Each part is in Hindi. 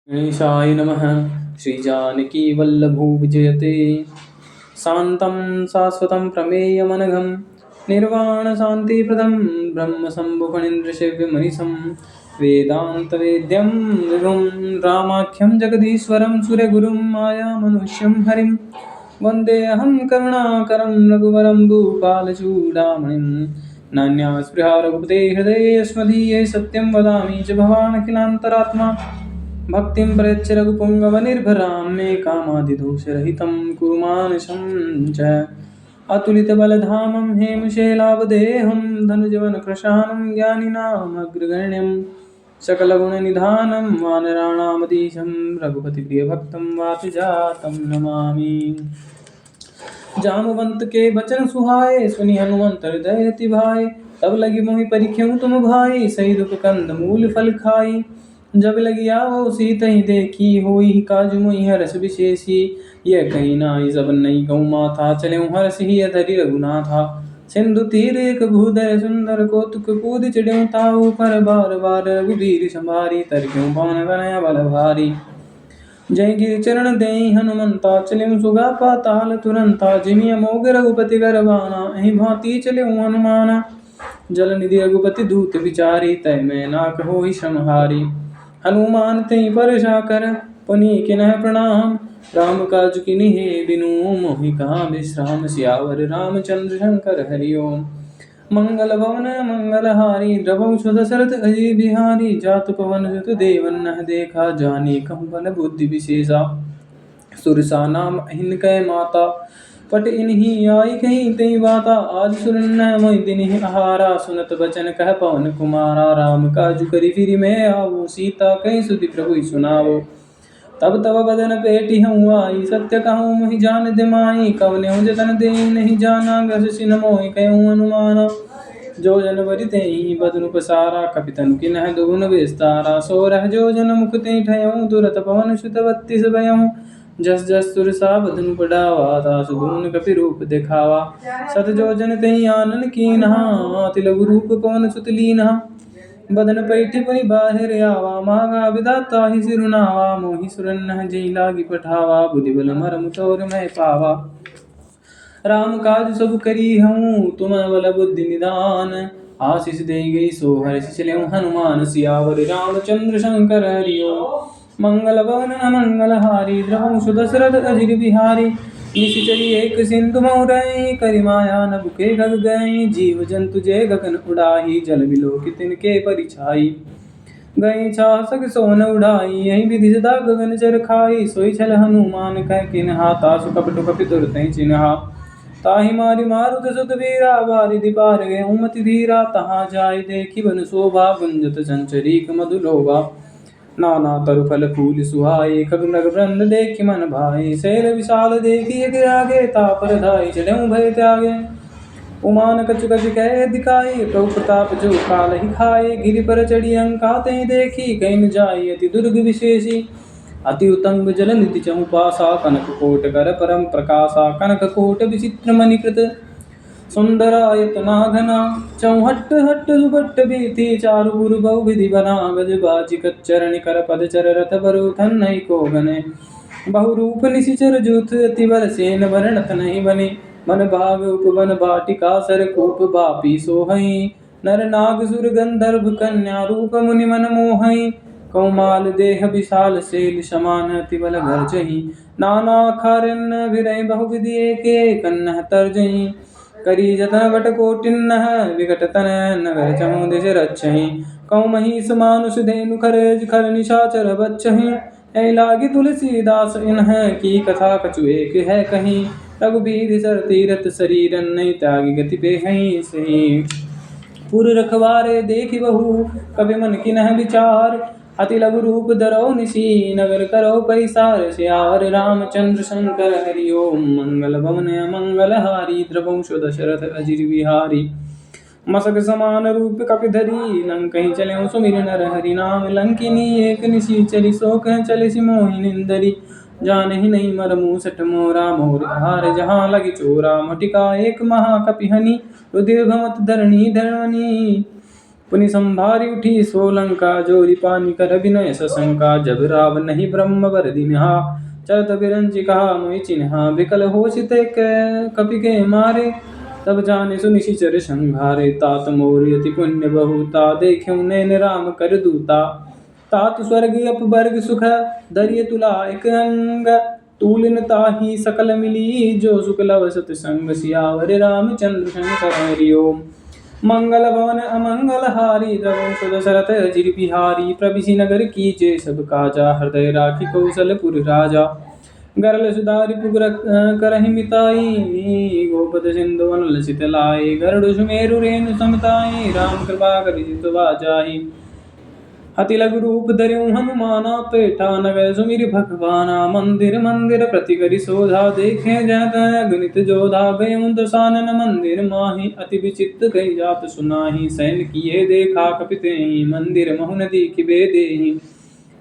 गणेशाय नमः। श्रीजानकीवल्लभो विजयते शान्तं शाश्वतं प्रमेयमनघं निर्वाणशान्तिप्रदं ब्रह्मशम्भुफणीन्द्रसेव्यमनिशं वेदान्तवेद्यं विभुं रामाख्यं जगदीश्वरं सूर्यगुरुं मायामनुष्यं हरिं वन्देऽहं करुणाकरं रघुवरं भूपालचूडामणिं नान्यास्पृहा रघुपते हृदयेऽस्मदीये सत्यं वदामि च भवानखिलान्तरात्मा भक्तिं प्रयच्छ रघुपुङ्गवनिर्भरां मे कामादिदोषरहितं कुरु मानसं च अतुलितबलधामं हेमशैलावदेहं धनुजवनकृशानं ज्ञानिनामग्रगण्यं सकलगुणनिधानं वानराणामधीशं रघुपतिप्रियभक्तं वातजातं नमामि। जामवंत के बचन सुहाए सुनि हनुमंत हृदय अति भाए तब लगी मोहि परिख्यऊ तुम भाई सही दुख कंद मूल फल खाई जब लगी आओ सीतहि देखी होई काजु मोहि हरस विशेषी यह कहीं नाई जबन नहीं गौ माथा चले हरस ही अधरि रघुनाथा सिंधु तीर एक भूधर सुंदर कौतुक कूद चढ़ऊ ताऊ पर बार बार रघुबीर संभारी तर क्यों पवन कनय बल भारी जय गिर चरण देई हनुमंता चलिम सुगा पाताल तुरंता जिमिय मोग रघुपति गरबाना अहि भांति चले हनुमाना जल निधि रघुपति दूत विचारी तय मैं नाक होई श्रमहारी हनुमान तई पर जाकर पुनि किन्ह प्रणाम राम काज किन्हि बिनु मोहि कहा विश्राम सियावर रामचंद्र शंकर हरि ओम मंगल भवन मंगलहारी द्रवौ सुदशरथ अजय बिहारी जातु पवन सुत देवन देखा जानी कहु बल बुद्धि विशेषा सुरसा नाम हिनकै माता पट इन्हीं आई कहीं तई बाता आज सुरन मोहि दिनि आहारा सुनत बचन कह पवन कुमारा राम काजु करि फिरि मैं आवो सीता कहीं सुधि प्रभु सुनावो तब तब बदन पेटी हूँ आई सत्य कहूँ मोहि जान दिमाई कवने जतन दे नहीं जाना गस सिन मोहि कहूँ अनुमाना जो जन बरि तेहि बदनु पसारा कपितनु किन्ह दुगुन विस्तारा सो रह जो जन मुख ते ठयऊँ तुरत पवन सुत बत्तीस भयऊँ जस जस सुरसा बदनु बढ़ावा तासु गुण कपि रूप दिखावा सत जो जन तेहि आनन कीन्हा तिलगु रूप पवन सुत लीन्हा बदन पैठी पुनि बाहिर आवा मागा विधाता ही सिरुनावा मोहि सुरन जय लागी पठावा बुद्धि बल मरम तोर मैं पावा राम काज सब करी हूँ तुम बल बुद्धि निदान आशीष दे गई सो हर्ष चले हनुमान सियावर रामचंद्र शंकर हरिओ मंगल भवन मंगल हारी द्रवं सुदशरथ अजिर बिहारी निशिचरी एक सिंधु मोरई करि माया न बुके गग गई जीव जंतु जे गगन उड़ाही जल बिलो कि तिनके परिछाई गई छासक सोन उड़ाई यही विधि सदा गगन चर खाई सोई छल हनुमान कह किन्हा तासु कपट कपि तुरतहि चिन्हा ताहि मारि मारुत सुत वीरा बारिधि पार गए उमति धीरा तहाँ जाय देखि बन शोभा गुंजत चंचरीक मधुलोभा नाना तरु फल फूल सुहाए खगनग वृंद देखि मन भाई शैल विशाल देखि एक आगे तापर धाई चढ़ऊ भय त्यागे उमान कछु कछु कह दिखाई प्रभु प्रताप जो काल ही खाए गिरि पर चढ़ी अंका तहि देखी कहीं न जाई अति दुर्ग विशेषी अति उतंग जल निधि चहु पासा कनक कोट कर परम प्रकाशा कनक कोट विचित्र मणिकृत सुंदरायतना घना चौहट्ट हट्ट सुभट्ट बीती चारु गुरु बहु विधि बना गज बाजी कच्चरण कर पद चर रथ बरु थन नहीं को गने बहुरूप निशिचर जूथ अति बल सेन वर्णत नहीं बने मन भाग उपवन बाटिका सर कूप बापी सोहई नर नाग सुर गंधर्व कन्या रूप मुनि मन मोहई कौमाल देह विशाल शैल समान अति बल घर जही नाना खारन विरय बहु विधि एके कन्ह तरजही करी जतन वट कोटिन विकट तन नगर चमु दिश रक्षहि कौ महिष मानुष धेनु खरज खर निशाचर बच्चहि ऐ लागी तुलसीदास इन्ह की कथा कछु एक है कहीं रघुबीर सर तीरथ शरीरन नहीं त्यागी गति पे हई सही पुर रखवारे देखि बहु कवि मन किन्ह विचार अति लघु रूप धरो निशी नगर करो पैसार सियावर रामचंद्र शंकर हरि ओम मंगल भवन मंगल हारी द्रवं सुदशरथ अजिर बिहारी मसक समान रूप कपिधरी लंकहि चले सुमिर नर हरि नाम लंकिनी एक निशी चली सो कह चले सि मोहि निंदरी जान ही नहीं मर मूसठ मोरा मोर हार जहाँ लगी चोरा मटिका एक महाकपिहनि रुधिर भमत धरणी धरणी पुनि संभारी उठी सोलंका, जोरी पानी कर विनय सशंका। जब राव नहीं ब्रह्म वर दिन्हा, चरत बिरंचि कहा मोहि चिन्हा। विकल होशित कपि के मारे, तब जाने सुनि निशिचर संहारे। तात मोर अति पुण्य बहुता, देख्यऊ नैन राम कर दूता। तात स्वर्ग अपवर्ग सुख, धरिय तुला एक अंग। तूलिन ताहि सकल मिली, जो सुख लव सतसंग। सियावर रामचंद्र शंकर हरि ओम। मंगल भवन अमंगल हारी, द्रवंश दशरथ अजिर बिहारी। प्रभिषि नगर कीजे सब काजा, हृदय राखी कौशलपुर राजा। गरल सुधारि पुग करहि मिताई, गोपद सिंधु अनल सित लाई। गरुड़ सुमेरु रेणु समताई, राम कृपा करि सितवा जाहि। अति लघु रूप धर्यु हनुमाना, पेठा नगर सुमिर भगवाना। मंदिर मंदिर प्रति करि शोधा, देखे जय तय गणित जोधा। गयऊँ दसानन मंदिर माहि, अति विचित्र कहि जात सुनाहि। सैन किए देखा कपितेहि, मंदिर महु न दीखिबे देहि।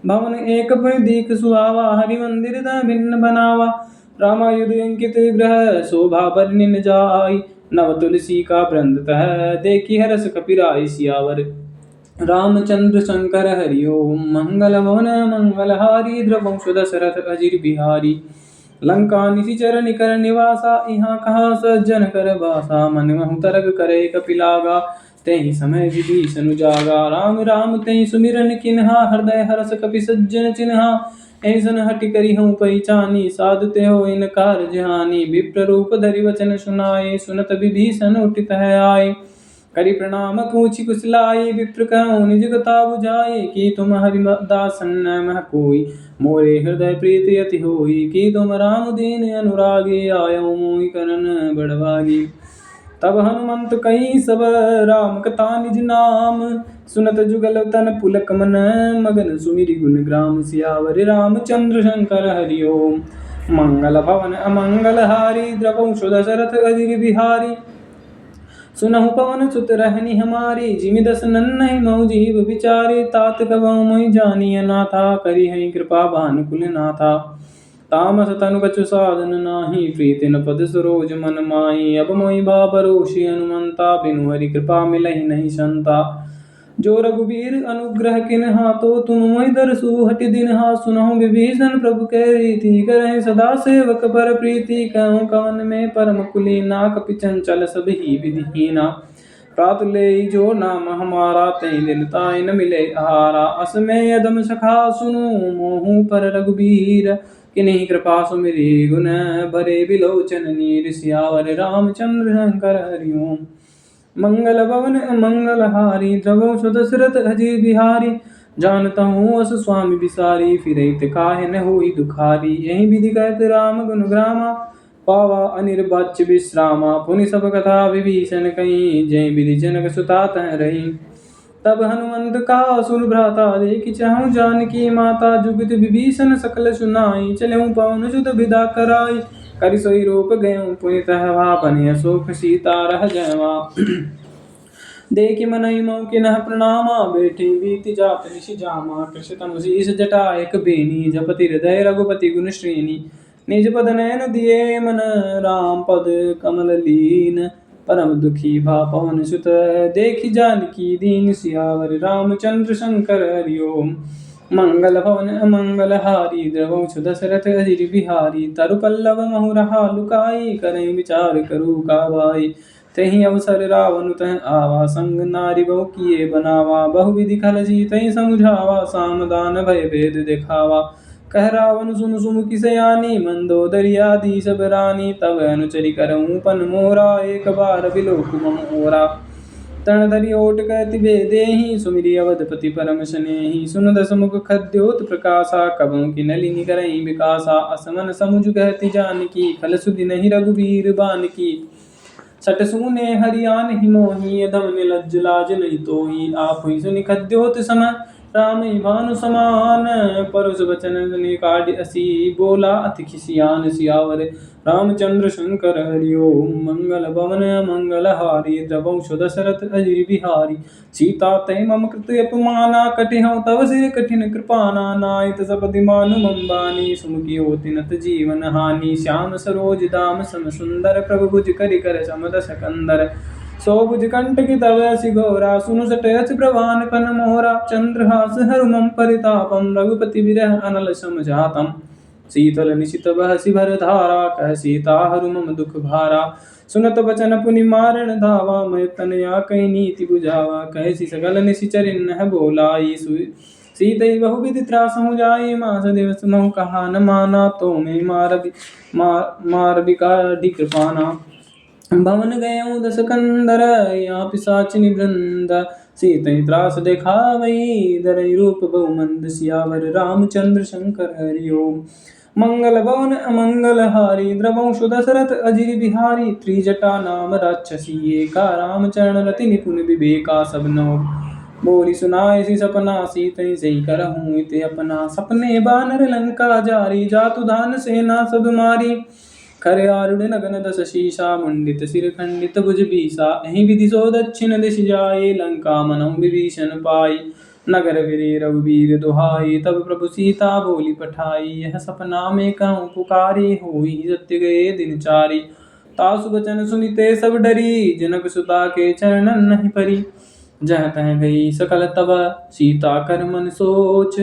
भवन एक पुनि दीख सुहावा, हरि मंदिर तह भिन्न बनावा। रामायुध अंकित ग्रह, शोभा बरनि न जाई। नव तुलसी का वृंद तह, देखि हरष कपिराई। सियावर रामचंद्र शंकर हरि ओम। मंगल भवन मंगल हारी, द्रवंश दशरथ अजिर बिहारी। लंका निशिचर निकर निवासा, इहाँ कहा सज्जन कर बासा। मन महु तरग करे कपिलागा, तेहि समय विभीषण जागा। राम राम तेहि सुमिरन किन्हा, हृदय हरष कपि सज्जन चिन्हा। ऐसन हठि करिहउँ पहिचानी, साधु तेहो इन कारज हानि। विप्र रूप धरि वचन सुनाए, सुनत विभीषण उठि तह आए। करि प्रणाम पूछि कुशलाए, विप्र कहउँ निज कथा बुझाए। कि तुम हरि दासन न मह कोई, मोरे हृदय प्रीति अति होई। कि तुम राम दीन अनुरागी, आयऊ मोहि करन बड़भागी। तब हनुमंत कहि सब राम कथा निज नाम, सुनत जुगल तन पुलक मन। मगन सुमिरि गुण ग्राम, सियावर रामचंद्र शंकर हरि ओम। मंगल भवन अमंगल हारी, द्रवंश दशरथ अजिर बिहारी। सुनहु पवन सुत रहनि हमारी, जिमि दस नन्हि मऊ जीव बिचारे। तात कबहु मोहि जानिय नाथा, करिहइ कृपा भानुकुल नाथा। तामस तनु कछु साधन नाही, प्रीति न पद सरोज मन माही। अब मोहि बा भरोषि हनुमंता, बिनु हरि कृपा मिलहि नहीं संता। जो रघुबीर अनुग्रह किन्हा, तो तुम मोहि दरसु हटि दिन्हा। सुनहु विभीषण प्रभु के रीति, करहिं सदा सेवक पर प्रीति। कहउँ कवन में परम कुलीना, कपि चंचल सब ही विधिहीना। प्रात लेई जो नाम हमारा, तहि दिन ताय न मिले आहारा। अस में अधम सखा सुनु, मोहु पर रघुबीर। किन्हि कृपा सुमिरि गुण, भरे बिलोचन नीर। सियावर रामचंद्र शंकर हरि ओम। मंगल भवन मंगल हारी, द्रवंश दशरथ अजिर बिहारी। जानता हूँ अस स्वामी बिसारी, फिरहित काहे न होई दुखारी। यही विधि कहत राम गुण ग्रामा, पावा अनिर्वाच्य विश्रामा। पुनि सब कथा विभीषण कही, जय विधि जनक सुता तह रही। तब हनुमंत कहा सुन भ्राता, देखि चाहूँ जानकी माता। जुगति विभीषण सकल सुनाई, चलऊँ पवन सुत विदा कराई। करि सोई रूप गयऊँ पुनि तहवा, बनिया शोक सीता रह जयवा। देखि मनहि मऊ किन्ह प्रणामा, बैठी बीति जात निशि जामा। कृष तनु शीस जटा एक बेनी, जपति हृदय रघुपति गुण श्रेणी। निज पद नयन दिए मन, राम पद कमल लीन। परम दुखी भा पवन सुत, देखि जानकी दीन। सियावर रामचंद्र शंकर हरि ओम। मंगल भवन अमंगल हारी, द्रवंश दशरथ अजिर बिहारी। तरु पल्लव महु रहा लुकाई, करहिं विचार करू कावाई। तहि अवसर रावण तह आवा, संग नारी बहु किए बनावा। बहु विधि खल सीतहि समुझावा, साम दान भय भेद दिखावा। कह रावण सुन सुमुखि सयानी, मंदोदरी आदि सब रानी। तब अनुचरि करऊँ पन मोरा, एक बार बिलोकु मम ओरा। तन धरि ओट कहति भेदेहि, सुमिरि अवधपति परम स्नेहि। सुन दस मुख खद्योत प्रकाशा, कबहु कि नलिनी करहिं विकासा। असमन समुझ कहति जानकी, खल सुधिनहि रघुबीर बानकी। सट सूने हरियाणहि मोहि, अधम निलज्ज लाज नहीं तोहि। आपहि सुनि खद्योत सम, रामहि भानु समान। परुष बचन निकाढ़ि असी, बोला अति खिसियान। सियावर रामचंद्र शंकर हरि ओम। मंगल भवन मंगल हारी, द्रवंश दशरथ अजिर बिहारी। सीता तहि मम कृत अपमाना, कटिहउँ तव सिर कठिन कृपाना। नाहित सपदि मानु मम बानी, सुमुखि होति नत जीवन हानि। श्याम सरोज दाम सम सुंदर, प्रभु भुज करि कर सम दस कंदर। सो भुज कंठ की तव असि घोरा सुनु सटयच प्रवान पन मोरा चंद्रहास हरुमं परितापम रघुपति विरह अनल समझातम शीतल निशित बहसि भर धारा कह सीता हरुमम दुख भारा सुनत बचन पुनि मारण धावा मैं तनया कई नीति बुझावा कहसी सकल निशिचरिन न बोलाई सीतई बहुविधि त्रासहु जाई मास दिवस महु कहा न माना तो मैं मार बिकाढ़ी कृपाना भवन गयऊँ दस कंदर यहाँ पिशाचिनी वृंद सीतई त्रास देखावई दरई रूप बहुमंद सियावर रामचंद्र शंकर हरि ओम मंगल भवन अमंगल हारी द्रवंश दशरथ अजिर बिहारी त्रिजटा नाम राक्षसी एका रामचरण रति निपुण विवेका सब नौ बोली सुनाए सी सपना सीतई सही करहूँ इते अपना सपने बानर लंका जारी जातु धान सेना सब मारी खरे आरुड़ नगन दस शीशा मुंडित सिर खंडित भुज बीसा अहि विधि सो दक्षिण दिश जाए लंका मनौ विभीषण पाई नगर विरे रघुवीर दुहाई तब प्रभु सीता बोली पठाई यह सपना में कहूँ पुकारी हुई सत्य गए दिन चारी तासु बचन सुनिते सब डरी जनक सुता के चरणन नहीं परी जह तह गई सकल तब सीता कर मन सोच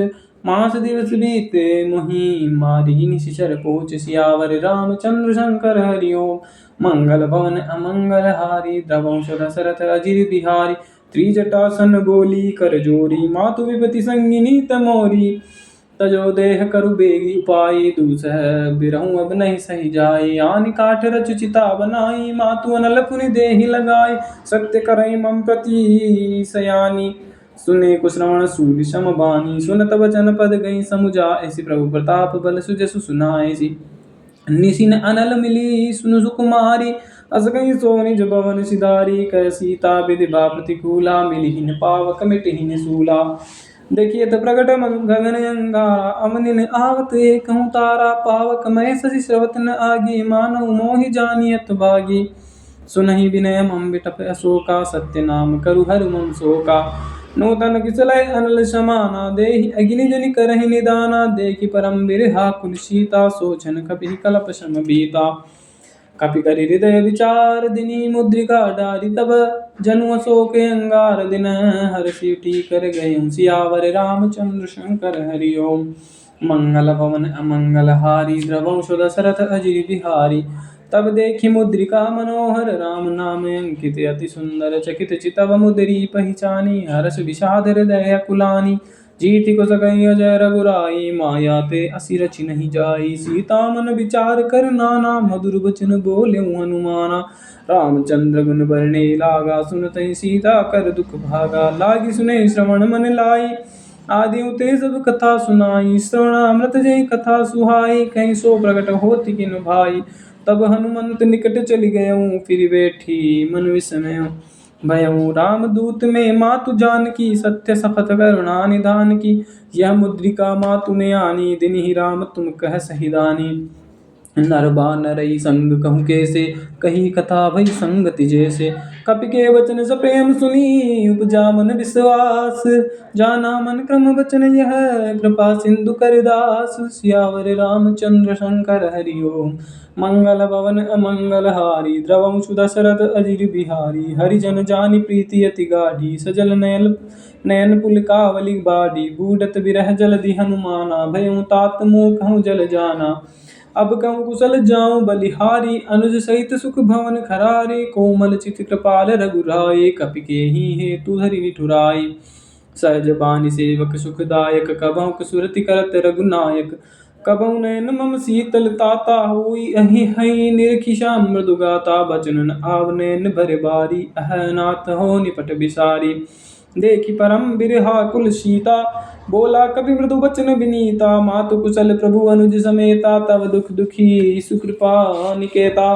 मास दिवस बीते मुहि मारी निशिचर पोच सियावर रामचंद्र शंकर हरि ओम मंगल भवन अमंगल हारी द्रवंश दशरथ अजिर बिहारी त्रिजटासन बोली कर जोरी मातु विपति संगिनी तमोरी तजो देह करु बेगी उपाय दूसह बिरहूं अब नहीं सही जाय आनि काठ रचु चिता बनाई मातु अनल पुनि देहि लगाई सत्य करई मम प्रति सयानी सुने कुश्रवण सूल सम बानी सुनत वचन पद गई समुझा ऐसी प्रभु प्रताप बल सुजसु सुनाएसी निसिन अनल मिली सुनु सुकुमारी अस गई सोनिज भवन सिधारी कह सीता विधिभा प्रतिकूला मिलिहिन पावक मिटहिन सूला देखिए तो प्रकट गगन अंगारा अमनिन आवत एकहु तारा पावक मय शशि श्रवत न आगी मानव मोहि जानियत भागी सुनहि विनय मम बिटप अशोका सत्य नाम करु हर मम शोका नूतन किसलय अनल समाना देहि अग्नि जनि करहि निदाना देखि परम बिरहा कुल सीता सोचन कपि कलप सम बीता कपि करि हृदय विचार दिनी मुद्रिका डारी तब जनु अशोक अंगार दिन हर्षि उठी कर गए सियावर रामचंद्र शंकर हरि ओम मंगल भवन अमंगल हारी द्रवंश दशरथ अजिर बिहारी तब देखि मुद्रिका मनोहर राम नाम अंकित अति सुंदर चकित चितव मुद्री पहचानी हर्ष विषाद हृदय कुलानी जीति को सकई अजय रघुराई माया ते असि रचि नहीं जाई सीता मन विचार कर नाना मधुर वचन बोले हनुमाना रामचंद्र गुण बरने लागा सुनतहि सीता कर दुख भागा लागी सुने श्रवण मन लाई आदि उते सब कथा सुनाई श्रवण अमृत जय कथा सुहाई कहीं सो प्रकट होति किन भाई तब हनुमंत निकट चली गयऊँ फिर बैठी मन विस्मय भयऊँ रामदूत में मातु जानकी सत्य सपथ करुणा निधान की यह मुद्रिका मातु ने आनी दिन ही राम तुम कह सहिदानी नरबा नरई संग कहूँ कैसे कही कथा भई संगति जैसे कपि के वचन स प्रेम सुनी उपजा मन विश्वास जाना मन क्रम वचन यह कृपा सिंधु करदास सियावर रामचंद्र शंकर हरि ओम मंगल भवन अमंगल हारी द्रवंश दशरथ अजिर बिहारी हरिजन जानि प्रीति अति गाढ़ी सजल नयन पुलकावली बाढ़ी बूढ़त बिरह जलधि हनुमाना भयऊँ तात मुँह कहूँ जल जाना अब कहूँ कुशल जाऊँ बलिहारी अनुज सहित सुख भवन खरारे कोमल चित कृपाल रघुराय कपि के ही हेतु हरि निठुराय सहज बानी सेवक सुखदायक कबहु कसुरति करत रघुनायक कबहु नयन मम शीतल ताता हुई अहि हई निरखिशा मृदुगाता बचन न आव नयन भर बारी अहनाथ हो निपट बिसारी देखि परम बिरहा कुल सीता बोला कपि मृदु बचन विनीता मातु कुशल प्रभु अनुज समेता तव दुख दुखी सुकृपा निकेता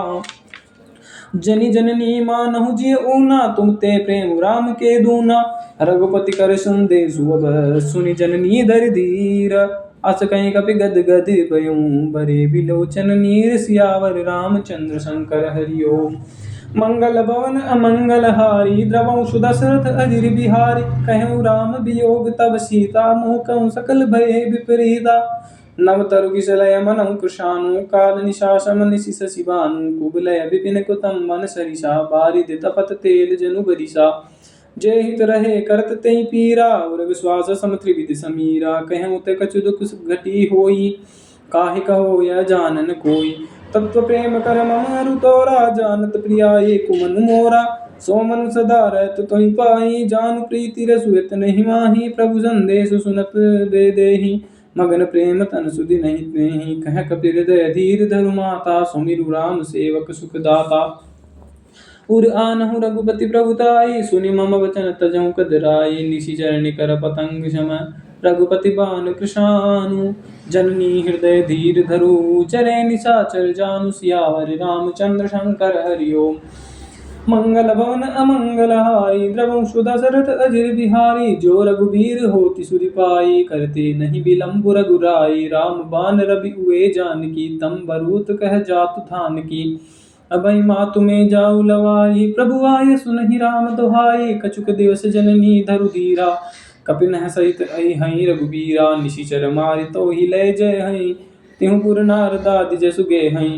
जनि जननी मानहु जिय ऊना तुम ते प्रेम राम के दूना रघुपति कर संदेशु अब सुनि जननी दर धीर अस कहीं कपि गद गद भयूं बरे बिलोचन नीर सियावर रामचंद्र शंकर हरि ओम मंगल भवन अमंगल हारी द्रवंश दशरथ अजिर बिहारी कहूँ राम वियोग तब सीता मोह कहूँ सकल भय विपरीता नव तरु किसलय मनहु कृशानु काल निशासम निशि शशिबानु कुबलय विपिन कुतम मन सरिसा बारिद तपत तेल जनु बरिसा जय हित रहे करत तेहि पीरा और विश्वास सम त्रिविध समीरा कहूँ ते कछु दुख घटी होई काहे कहो यह जानन कोई तत्व प्रेम कर मम तोरा जानत प्रिया एक मन मोरा सो मन सदा रहत तुहि पाई जान प्रीति रसुत नहीं माही प्रभु संदेश सुनत दे देहि मगन प्रेम तन सुधि नहीं तेहि कह कपि हृदय धीर धरु माता सुमिरु राम सेवक सुख दाता उर आनहु रघुपति प्रभुताई सुनि मम वचन तजहु कदराई निशिचर कर पतंग सम रघुपति बान कृशानु जननी हृदय धीर धरु चरे निशाचर जानु सियावर रामचंद्र शंकर हरि ओम मंगल भवन अमंगल हारी द्रवंशु दशरथ अजिर बिहारी जो रघुबीर होति सुधि पाई करते नहीं विलंब रघुराई राम बान रवि हुए जानकी तम बरूत कह जातु धान की अभय मातु में जाऊ लवाई प्रभु आय सुनहि राम दुहाई कछुक दिवस जननी धरु धीरा कपिन सहित अहि हई रघुबीरा निशिचर मारि तो ही लय जय हई तिहु पुर नारदादि जसु गे हई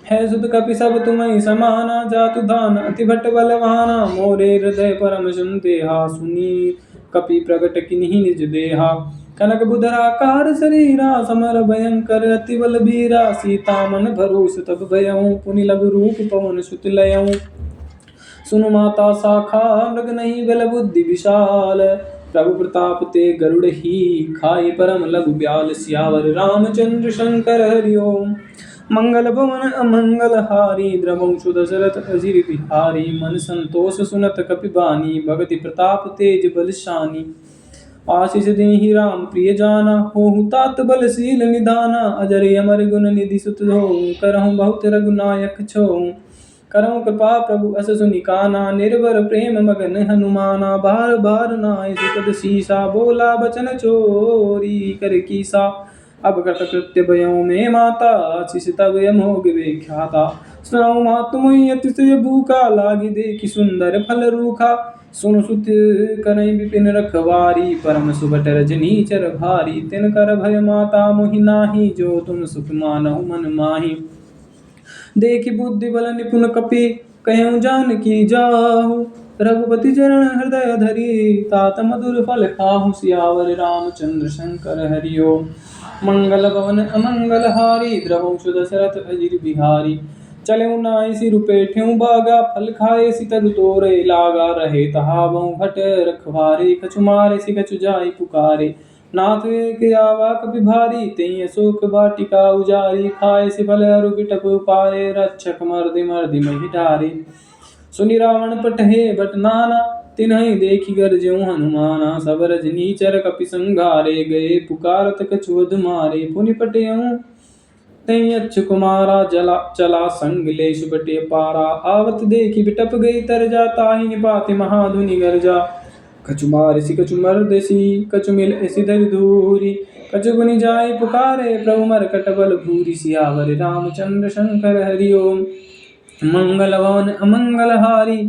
है सुत कपि सब तुम्हें समाना जातु दान अति भट्ट बलवाना मोरे हृदय परम सुनतेहा सुनी कपि प्रगट किन्हीं निज देहा कनक बुधराकार शरीरा समर भयंकर अति बल बीरा सीता मन भरोस तब भयऊं पुनि लघु रूप पवन सुत लयऊं सुनु माता शाखा मृग नहीं बल बुद्धि विशाल प्रभु प्रताप ते गरुड़ ही खाई परम लघु ब्याल सियावर रामचंद्र शंकर हरि ओम मंगल भवन अमंगल हारी द्रवंशु दशरथ अजिर बिहारी मन संतोष सुनत कपि बानी भगति प्रताप तेज बलशानी आशीष देहि राम प्रिय जाना होहु तात बलशील निदाना अजर अमर गुण निधि सुत हो करहु बहुत रघुनायक छो करहु कृपा प्रभु अस सुनिकाना निर्भर प्रेम मगन हनुमाना बार बार नाय सुपद सीसा बोला बचन चोरी कर कीसा अब कृत कृत्य भयों में माता आशीष तब अमोघ विख्याता सुनाऊ मातुम अतिशय भूखा लागी देखी सुंदर फल रूखा सुन सुत करई विपिन रखवारी परम सुबट रजनी चर भारी तिन कर भय माता मोहि नाही जो तुम सुख मानहु मन माही देखि बुद्धि बल निपुण कपि कहूँ जान की जाहु रघुपति चरण हृदय धरी तात मधुर फल खाहु सियावर रामचंद्र शंकर हरि ओम मंगल भवन अमंगल हारी द्रवंशु दशरथ अजिर बिहारी चले नाई सिर पेठ्यूं बागा फल खाए सि तरु तोरे लागा रहे तहावं भट रखवारे कछु मारे सि कछु जाई पुकारे नाथ एक आवा कपि भारी तेई अशोक वाटिका उजारी खाए सि फल अरु बिटप पारे रक्षक मर्दि मर्दि महि डारे सुनि रावण पटहे बट नाना तिन्हि देखि गरज्यों हनुमाना सब रजनीचर कपि संघारे गए पुकारत कछु अधु मारे पुनि पटयऊं तई अच्छ कुमारा जला चला संग ले सुबटे पारा आवत देखी बिटप गई तर जाता ही निपाति महाधुनि गर्जा कछु मारिसी कछु मर्दसी कछु मिल ऐसी धरि धूरी कछु गुनि जाय पुकारे प्रभु मरकट बल भूरी सियावर रामचंद्र शंकर हरि ओम मंगल भवन अमंगल हारी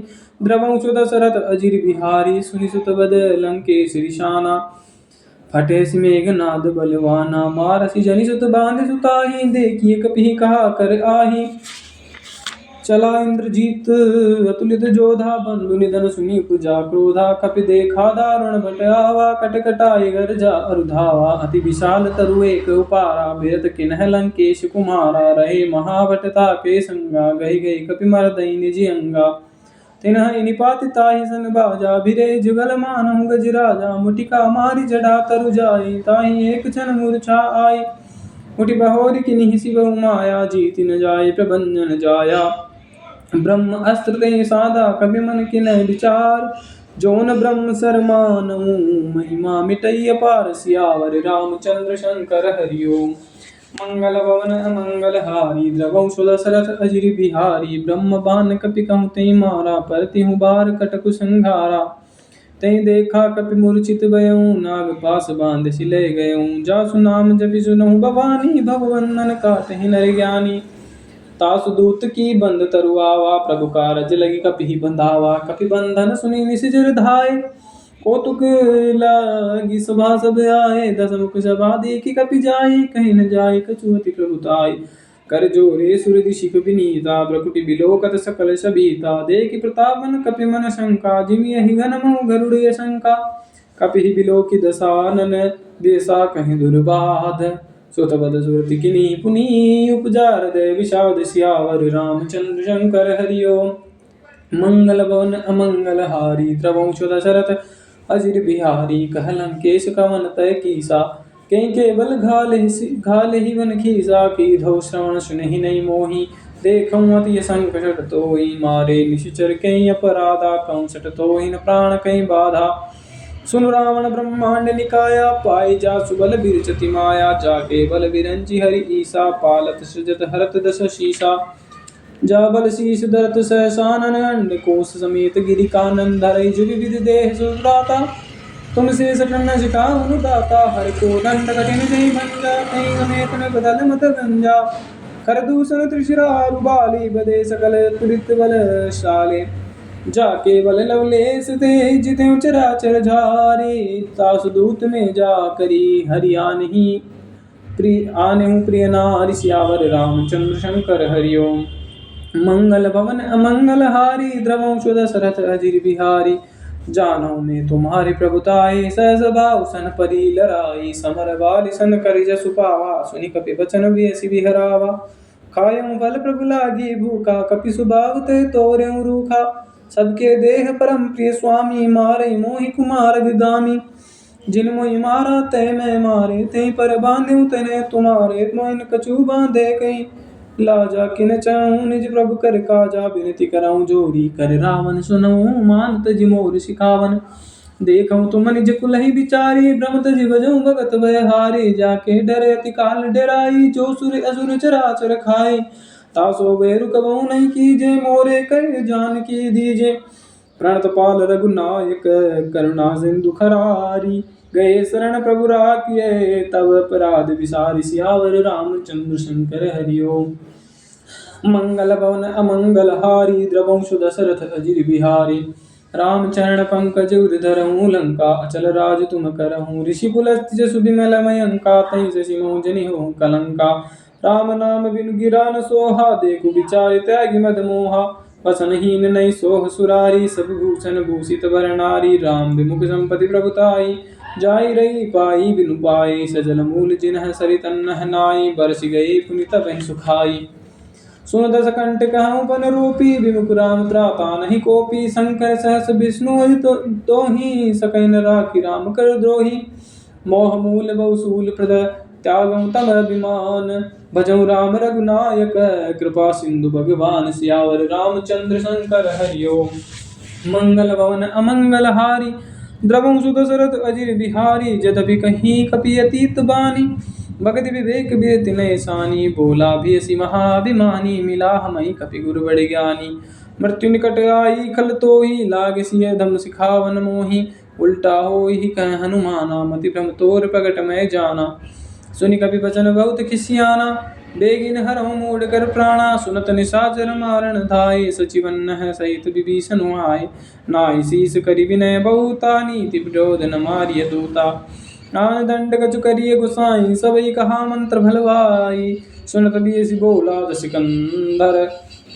द्रवंशु दशरथ अजिर बिहारी सुनि सुत बद लंकेश शाना फटे सि मेघनाद बलवाना मारसी जनि सुत बांध सुताही देखिए कपि कहा कर आही चला इंद्रजीत अतुलित जोधा बंधु निधन सुनी पूजा क्रोधा कपि देखा दारुण भट आवा कटकटाई गर्जा अरुधावा अति विशाल तरु एक उपारा बिरत किन्ह लंकेश कुमारा रहे महाभटता के संगा गई गई कपि मरदई निज अंगा तिन्हि निपाति ताहि सन बाजा भिरे जुगल मानहु गजराजा मुटिका मारि जड़ा तरु जाई ताहि एक क्षण मूर्छा आई मुठि बहोरी किन्हि शिव माया जीति न जाय प्रबंधन जाया ब्रह्म अस्त्र ते साधा कवि मन किन्ह विचार जोन ब्रह्म सरमानहु महिमा मिटई अपार सियावर रामचंद्र शंकर हरि ओम मंगल भवन अमंगल हारी द्रवंशु दशरथ अजिर बिहारी ब्रह्म बान कपि कहु तें मारा पर तिहु बार कटकु संघारा तें देखा कपि मूर्छित भयऊं नाग पास बांध सिले गयऊं जासु नाम जपि सुनहु भवानी भवबंधन काटहि नर ज्ञानी तासु दूत की बंद तरुआवा प्रभु कारज लगी कपि बंधावा कपि बंधन सुनि निशिचर धाय कौतुक लागी सभा सब आए, दस मुख सभा देखी कपि जाए, कहीं न जाए कछुअति प्रभुताय। कर जोरे सुर दिशि विनीता, भ्रकुटि बिलोकत सकल सबीता। देखि प्रतापन कपि मन शंका, जिमि यहि घन महु गरुड़ शंका। कपि बिलोकि दसानन, बेसा कहीं दुर्बाध। सुत बद सुरति किनी पुनी, उपजा हृदय विषाद सियावर रामचंद्र शंकर हरि ओम। मंगल भवन अमंगल हारी, द्रवंश दशरथ अजिर बिहारी। कह लंकेश कवन तय कीसा, कहीं केवल घाले ही वन खीसा। की धौ श्रवण सुनहि नहीं मोही, देखऊँ अति संकट तोहि। मारे निशिचर कहीं अपराधा, कंसट तोहि न प्राण कहीं बाधा। सुन रावण ब्रह्मांड निकाया, पाई जा सुबल बिरचति माया। जाके बल बिरंचि हरि ईसा, पालत सृजत हरत दस शीसा। जा बल शीस धरत सहसानन, अंड कोश समेत गिरि कानन धरई। जुग विधि देह सुभ्राता, तुम से सटन सिखाऊँ दाता। हर को दंड कठिन जय भंजा, कहीं समेत न बदल मत गंजा। कर दूषण त्रिशिरा बाली, बदे सकल तुरित बलशाली। जाके बल लवलेश ते, जितें चराचर झारे। तासु दूत में जा करी, हरि आनहि आनहु प्रिय नारि। सियावर रामचंद्र शंकर हरि ओम। मंगल भवन अमंगल हारी, द्रवंश दशरथ अजिर बिहारी। जानो में तुम्हारी प्रभुताई, सहस भाव सन परी लराई। समर बाली सन करि जसु पावा, सुनि कपि बचन बियसि बिहरावा। खायऊँ फल प्रभु लागी भूखा, कपि सुभाव ते तोरऊँ रूखा। सबके देह परम प्रिय स्वामी, मारई मोहि कुमार अभिगामी। जिन मोहि मारा तै मैं मारे, तै पर बांधें तने तुम्हारे। मोइन कछु बांधे कहीं, लाजा किन चाहूँ निज प्रभु कर काजा। विनती कराऊँ जोरी कर रावण, सुनऊँ मान तजि मोर सिखावन। देखऊँ तुम निज कुलहि बिचारी, भ्रम तजि भजऊँ भगत भयहारी। जाके डरे अति काल डराई, जो सुर असुर चराचर खाए। तासो भय रुकबऊँ नहीं कीजे, मोरे कर जानकी दीजे। प्रणतपाल रघुनायक, करुणा सिंधु खरारी। गए शरण प्रभु राखिए, तब अपराध विसारि। सियावर रामचंद्र शंकर हरि ओम। मंगल भवन अमंगल हारी, द्रवंश दशरथ अजिर बिहारी। रामचरण पंकज उर धरऊँ, लंका अचल राज तुम करहूँ। ऋषि पुलस्त्य जसु बिमल मयंका, तहीं शशि मऊ जनिहों कलंका। राम नाम बिनु गिरा न सोहा, देखु विचार त्यागी मद मोहा। वसनहीन नहीं सोह सुरारी, सब भूषण भूषित वर नारी। राम विमुख संपत्ति प्रभुताई, जाई रही पाई बिनु पाई। सजल मूल जिनह सरित अन्न नाई, बरस गए पुनि तबहि सुखाई। सुन दस कंठ कहऊँ पन रूपी, विमुख राम त्राता नहीं कोपी। शंकर सहस विष्णु तोहि, सकहि न राखी राम कर द्रोही। मोह मूल बहुसूल प्रद, त्यागऊँ तम अभिमान। भजऊँ राम रघुनायक, कृपा सिंधु भगवान। सियावर रामचंद्र शंकर हरि ओम। मंगल भवन अमंगल हारी, द्रवंश दशरथ अजिर बिहारी। जदपि कहीं कपि अतीत बानी, भगति विवेक बिरति नय सानी। बोला बियसि महाभिमानी, मिला हमहि कपि गुरु बड़ ज्ञानी। मृत्यु निकट आई खल तोहि, लागे सिय धम सिखावन मोहि। उल्टा होहि कह हनुमाना, मति भ्रम तोर प्रगट मैं जाना। सुनि कपि बचन बहुत खिसियाना, बेगिन हरहु मूढ़ कर प्राणा। सुनत निशाचर मारण धाये, सचिवन नह सहित विभीषण आए। नाहि शीस करि विनय बहुता, नीति विरोध न मारिय दूता। आन दंड कछु करिय गोसाई, सबई कहा मंत्र भलवाई। सुनत बियसि बोला दस सिकंदर,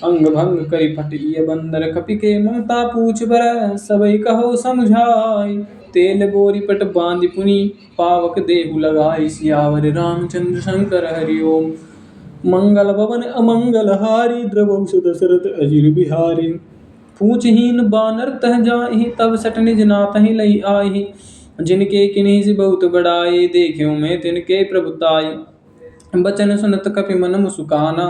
अंग भंग करि फटिय बंदर। कपि के ममता पूछ बर, सबई कहो समुझाई। तेल बोरी पट बांधि पुनि, पावक देहु लगाई। सियावर रामचंद्र शंकर हरि ओम। मंगल भवन अमंगल हारी, द्रवंश दशरथ अजिर बिहारी। पूछहीन बानर तह जाहि, तब सट निज नाथहि लई आहि। जिनके किन्हीं से बहुत बड़ाई, देख्यो मैं तिनके प्रभुताई। बचन सुनत कपि मन मुसुकाना,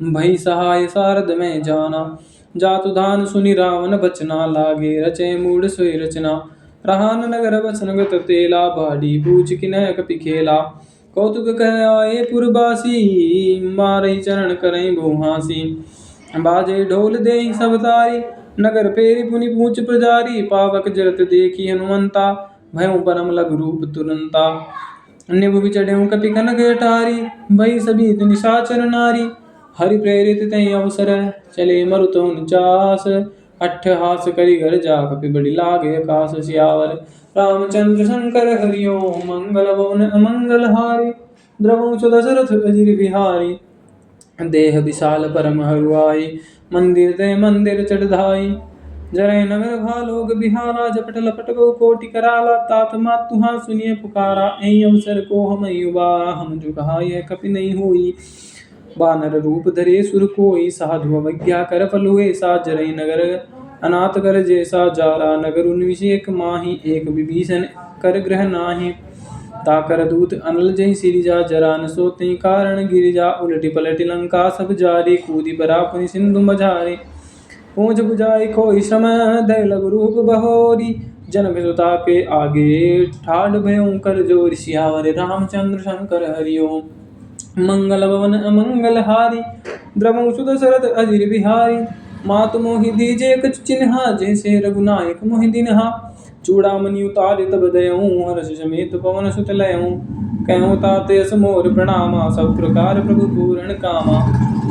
भई सहाय सारद में जाना। जातु धान सुनि रावण बचना, लागे रचे मूढ़ सोई रचना। रहा न नगर बसन गत तेला, बाढ़ी पूछ किन्ह कपि खेला। कौतुक कह आए पुरबासी, मारहि चरण करहि बहुहासी। बाजे ढोल देहि सब तारी, नगर फेरी पुनि पूछ प्रजारी। पावक जरत देखी हनुमंता, भयउ परम लघु रूप तुरंता। निभु चढ़ऊ कपि कनक अटारी, भई सभी निशाचर नारी। हरि प्रेरित तहि अवसर, चले मरुतहुन चास। अट्ठहास करि घर जा, कपि बड़ि लागे आकाश। सियावर रामचंद्र शंकर हरि ओम। मंगल भवन अमंगल हारी, द्रवंश दशरथ अजिर बिहारी। देह विशाल परम हरुआई, मंदिर ते मंदिर चढ़ जरय नगर भालोग बिहारा। जपट लपट बहु कोटि कराला, तात मातुहा सुनिए पुकारा। ऐ अवसर को हम उबारा, हम जो कहा यह कपि नहीं होई। बानर रूप धरे सुर कोई, साधु अवज्ञा कर पलु ऐसा। जरई नगर अनाथ कर जैसा, जारा नगर उन्नीस एक माही। एक विभीषण कर ग्रह नाही, ताकर दूत अनल जय सिरिजा। जरा न सोते कारण गिरिजा, उलटी पलटी लंका सब जारी। कूदी परा पुनि सिंधु मझारी, पूंछ बुझाई कोई श्रम दय लघु रूप बहोरी। जनक सुता के आगे ठाड़ भयं कर जोर। सियावर रामचंद्र शंकर हरि ओम। मंगल भवन अमंगल हारी, द्रवंश दशरथ अजिर बिहारी। मातु मोहि दीजे कछु चिन्हा, जैसे रघुनायक मोहि दिन्हा। चूड़ामणि उतारे तब दयऊँ, हर्ष समेत पवन सुत लयऊँ। कहूँ तात यस मोर प्रणामा, सब प्रकार प्रभु पूरण कामा।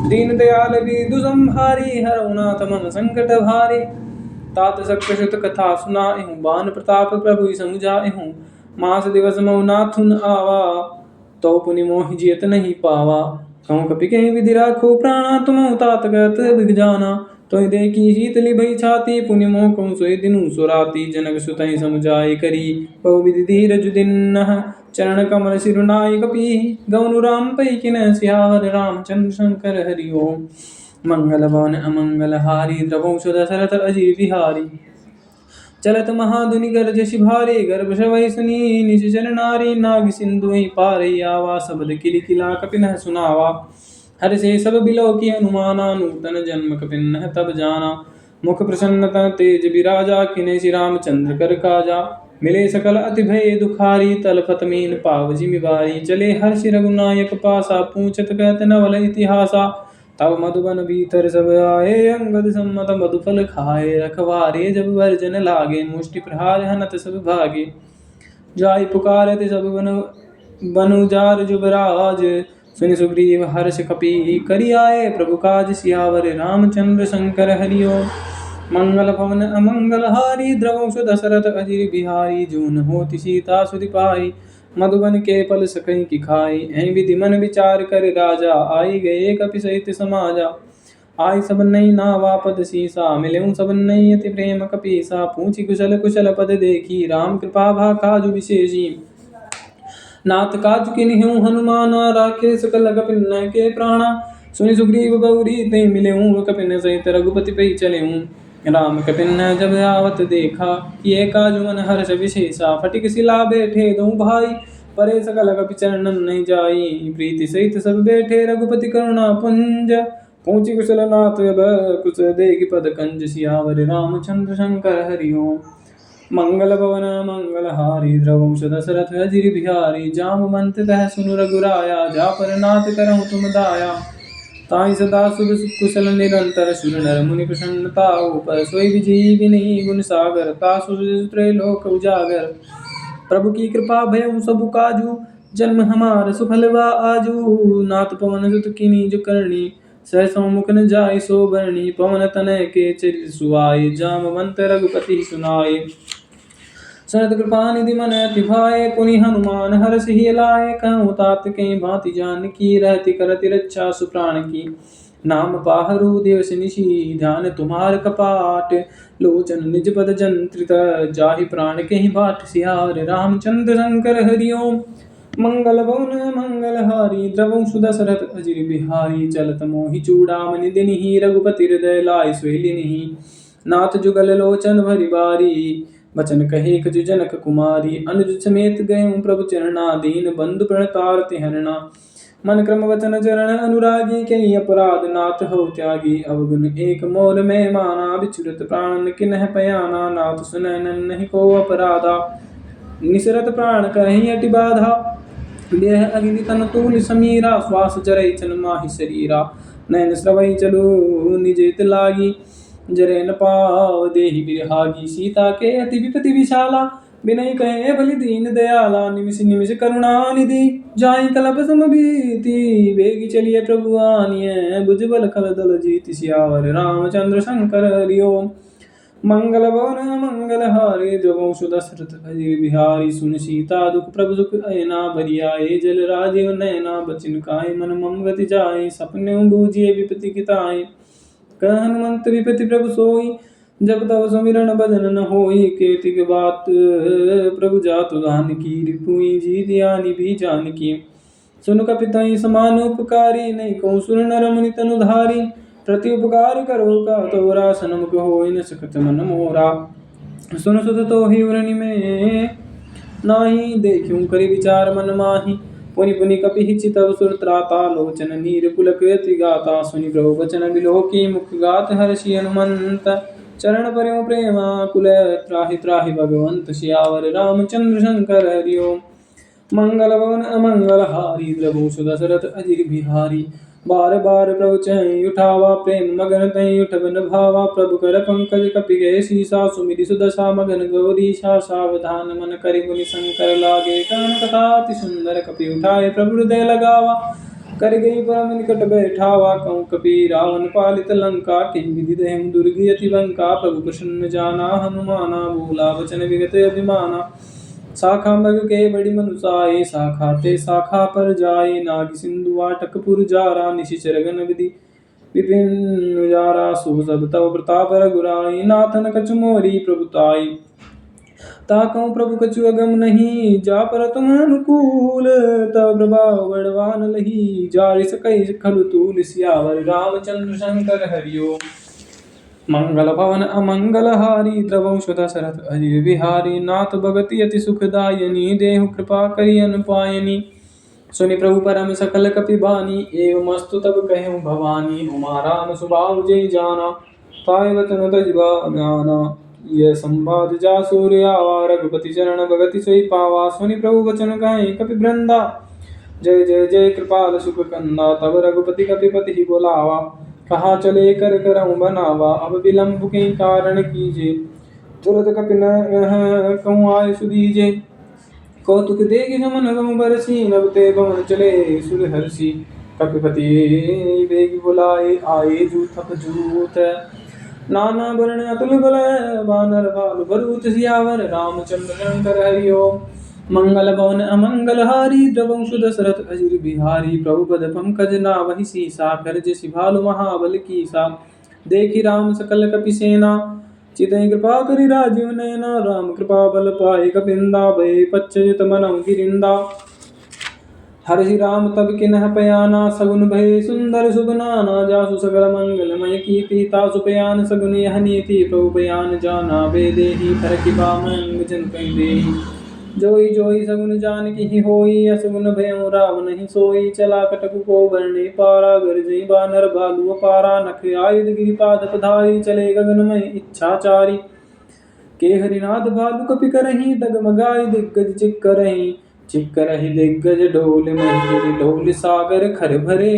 दीन दयाल विदु संहारी, हरऊ नाथ मन संकट भारी। तात सख्य सुत कथा सुनाएहूँ, बान प्रताप प्रभु संग जाएहूँ। मास दिवस मऊ नाथुन आवा, तो पुनि मोहि जियत नहीं पावा। कहूँ कपि कहीं विधि राखो प्राणा, तुम तात कहत बिग जाना। तो देखी शीतली भई छाती, पुनि मोह कहूँ सोई दिनु सुराती। जनक सुतहि समुझाई करी, बहु विधि धीरज दिन्नह। चरण कमल सिरुनाई कपि, गौनु राम पै किन्ह। सियावर रामचंद्र शंकर हरि ओम। मंगल भवन अमंगल हारी, द्रवंश दशरथ अजिर बिहारी। चलत महाधुनि गरजसि भारी, गर्भ सवै सुनी निश्चर नारी। नाग सिंधु पारई आवा, शब्द किलिकिला कपिनह सुनावा। हर्षे सब बिलो की हनुमाना, नूतन जन्म कपिनह तब जाना। मुख प्रसन्न तन तेज बिराजा, किनेसि रामचंद्र कर काजा। मिले सकल अति भय दुखारी, तलपत मीन पाव जिमि बारी। चले हर्षि रघुनायक पासा, पूछत कहत नवल इतिहासा। तब मधुबन भीतर सब आए, अंगद सम्मत मधुफल खाए। रखवारे जब वर्जन लागे, मुष्टि प्रहार हनत सब भागे। जाय पुकारत सब बनु जार जुबराज। सुनि सुग्रीव हर्ष कपि, करि आए प्रभु काज। सियावर रामचंद्र शंकर हरि ओम। मंगल भवन अमंगल हारी, द्रवंश दशरथ अजिर बिहारी। जून होति सीता सुधि पाई, मधुबन के पल सकहि की खाई। ऐ विधि मन विचार कर राजा, आई गए कपि सहित समाजा। आई सब नई नावा पद सीसा, मिलेऊ सब नई अति प्रेम कपीसा। पूछी कुशल कुशल पद देखी, राम कृपा भा काजु विशेषी। नाथ काजु किन्हीं हनुमाना, राखे सकल कपिन के प्राणा। सुनि सुग्रीव बहुरी तै मिलेऊ, कपिन सहित रघुपति पै चलेऊ। राम कपिन जब आवत देखा, किए काजु मन हर्ष विशेषा। फटिक सिला बैठे दो भाई, परे सकल कपि चरणन नहीं जाई। प्रीति सहित सब बैठे रघुपति करुणा पुंज। पूछी कुशल नाथ अब कुश देख पद कंज। सियावर रामचंद्र शंकर हरि ओम। मंगल भवन मंगल हारी, द्रवंश दशरथ अजिर बिहारी। जामवंत कह सुनु रघुराया, जा पर नाथ करहु तुम दाया। ताहि सदा शुभ कुशल निरंतर, सुर नर मुनि प्रसन्नता ऊपर। सोई विजयी विनयी गुण सागर, तासु त्रैलोक उजागर। प्रभु की कृपा भयउ सब काजू, जन्म हमार सुफल बा आजू। नाथ पवन सुत कीन्ही जो करनी, सहसो मुख न जाय सो बरनी। पवन तनय के चरित सुहाए, जामवंत रघुपति सुनाए। शरद कृपा निधि मन अति भाए, पुनि हनुमान हर्ष ही लाए। कहूँ तात कई भांति जानकी, रहति करति रक्षा सुप्राण की। नाम पाहरु दिवस निशि, ध्यान तुम्हार कपाट। लोचन निज पद जंत्रित, जाहि प्राण कहि बाट। सियावर रामचंद्र शंकर हरि ओम। मंगल भवन मंगल हारी, द्रवंश दशरथ अजिर बिहारी। चलत मोहि चूड़ामणि दिनहि, रघुपति हृदय लाय सोई लिन्हि। नाथ जुगल लोचन भरि बारी, बचन कहे कछु जनक कुमारी। अनुज समेत गए प्रभु चरणा, दीन बंधु प्रणतारति हरणा। मन क्रम वचन चरण अनुरागी, कई अपराध नाथ हो त्यागी। अवगुण एक मोर में माना, विचुरत प्राण किन्ह पयाना। नाथ सुनय नहीं को अपराधा, निसरत प्राण कहीं अति बाधा। देह अग्नि तन तूल समीरा, श्वास जरई चन माहि शरीरा। नयन स्रवई चलु निज हित लागी, जरे न पाव देहि बिरहागी। सीता के अति विपति विशाला, बिनय कहे बलि दीन दयाला। निमिष निमिष करुणा निधि, जाहि कलप सम भीति। वेगी चलिए प्रभु आनिए, भुजबल खल दल जीति। सियावर रामचंद्र शंकर हरि ओम। मंगल भवन मंगल हारे द्रवंशु दशरथ अजीर बिहारी। सुन सीता दुख प्रभु सुख अयना बरियाए। जल राजीव नयना बचिन काए। मन मम गति जाए सपने बूझिए विपति किताए। कह हनुमंत विपति प्रभु सोई। जब तब सुमिरन भजन न होई। केति के बात प्रभु जातु दान की। रिपुई जी दियानि भी जानकी। सुन कपितई समान उपकारी। नहीं कहूँ सुन नर मुनि तनुधारी। प्रति उपकार करो का तोरा। सनमुख होई न सकत मन मोरा। सुन सुत तो ही उरनि में नाही। देखूं करि विचार मन माही। पुनि पुनि कपि चितव सुर त्राता। लोचन नीर पुलक अति गाता। सुनि प्रभु बचन बिलोह की। मुख गात हर्षि हनुमंत। चरण पर्यो प्रेमा कुल। त्राहि त्राहि भगवंत सियावर रामचंद्र शंकर हरि ओम। मंगल भवन अमंगल हारी। द्रवंशु दशरथ अजिर बिहारी। बार बार प्रभु चै उठावा। प्रेम मगन तै उठब न भावा। प्रभु कर पंकज कपि गए सीसा। सुमिरि सुदशा मगन गौरीशा। सावधान मन करि मुनि शंकर लागे। कान कथा अति सुंदर कपि उठाए। प्रभु हृदय लगावा। कर गई परम निकट बैठावा। कहूँ कपि रावण पालित लंका। किं विधि दहु दुर्ग अति बंका। प्रभु प्रसन्न जाना हनुमाना। बोला वचन विगत अभिमाना। शाखा मग के बड़ी मनुसाए। शाखा ते शाखा पर जाए। नाग सिंधु वाटक पुर जारा। निशिचर गण विधि विपिन जारा। सो सब तव प्रताप रघुराई। नाथन कछु मोरी प्रभुताई। ताकहु प्रभु कछु अगम नहीं। जा पर तुम अनुकूल। तब प्रभाव बड़वान लही। जारि सकई खलु तूल। सियावर रामचंद्र शंकर हरि ओम। मंगल भवन अमंगल हारी। द्रवंशु दशरथ अजिर बिहारी। नाथ भगति अति सुखदायनी। देहु कृपा करि अनुपायनी। सुनि प्रभु परम सकल कपि बानी। एवमस्तु तब कहूँ भवानी। उमा राम सुबाहु जय जाना। पाए वचन तजबा जाना। यह संवाद जा सूर्य आवा। रघुपति चरण भगति सोई पावा। सुनि प्रभु वचन कहें कपि वृंदा। जय जय जय कृपाल सुख कंदा। तब रघुपति कपिपति ही बोलावा। कहाँ चले कर करऊँ बनावा। अब विलंब के कारण कीजे। तुरत कपि न कहूँ आय सुदीजे। कौतुक देख समन गम बरसी। नभ ते भवन चले सुर हर्षि। कपिपति वेग बुलाए। आए जूथप जूथ। नाना वर्ण अतुल बल। बानर भालु भरूत सियावर। रामचंद्र शंकर हरि ओम। मंगल भवन अमंगल हारी। द्रवंशु दशरथ अजिर बिहारी। प्रभु पद पंकज नावहि सीसा। कर जसि भालु महाबल कीसा। देखि राम सकल कपि सेना। चितहि कृपा करि राजीव नयना। राम कृपा बल पाए कपिंदा। भय पच्चयत मनहु गिरिंदा। हर्षि राम तब किन्ह पयाना। सगुन भय सुंदर शुभ नाना। जासु सकल मंगलमय कीर्ति। तासु पयान सगुन यह नीति। प्रभु पयान जाना बे देहि। फरकि बामंग जन कहि देहि। जोई जोई सगुन जानकी ही होई। असगुन भयउ राम नहीं सोई। चला कटक को बरने पारा। गरजई बानर भालु अपारा। नख आयुध गिरिपाद पधारी। चले गगनमय इच्छाचारी। के हरिनाथ भालु कपि करही। डगमगाई दिग्गज चिक्करही। चिक्करहि दिग्गज ढोल मही। ढोल सागर खर भरे।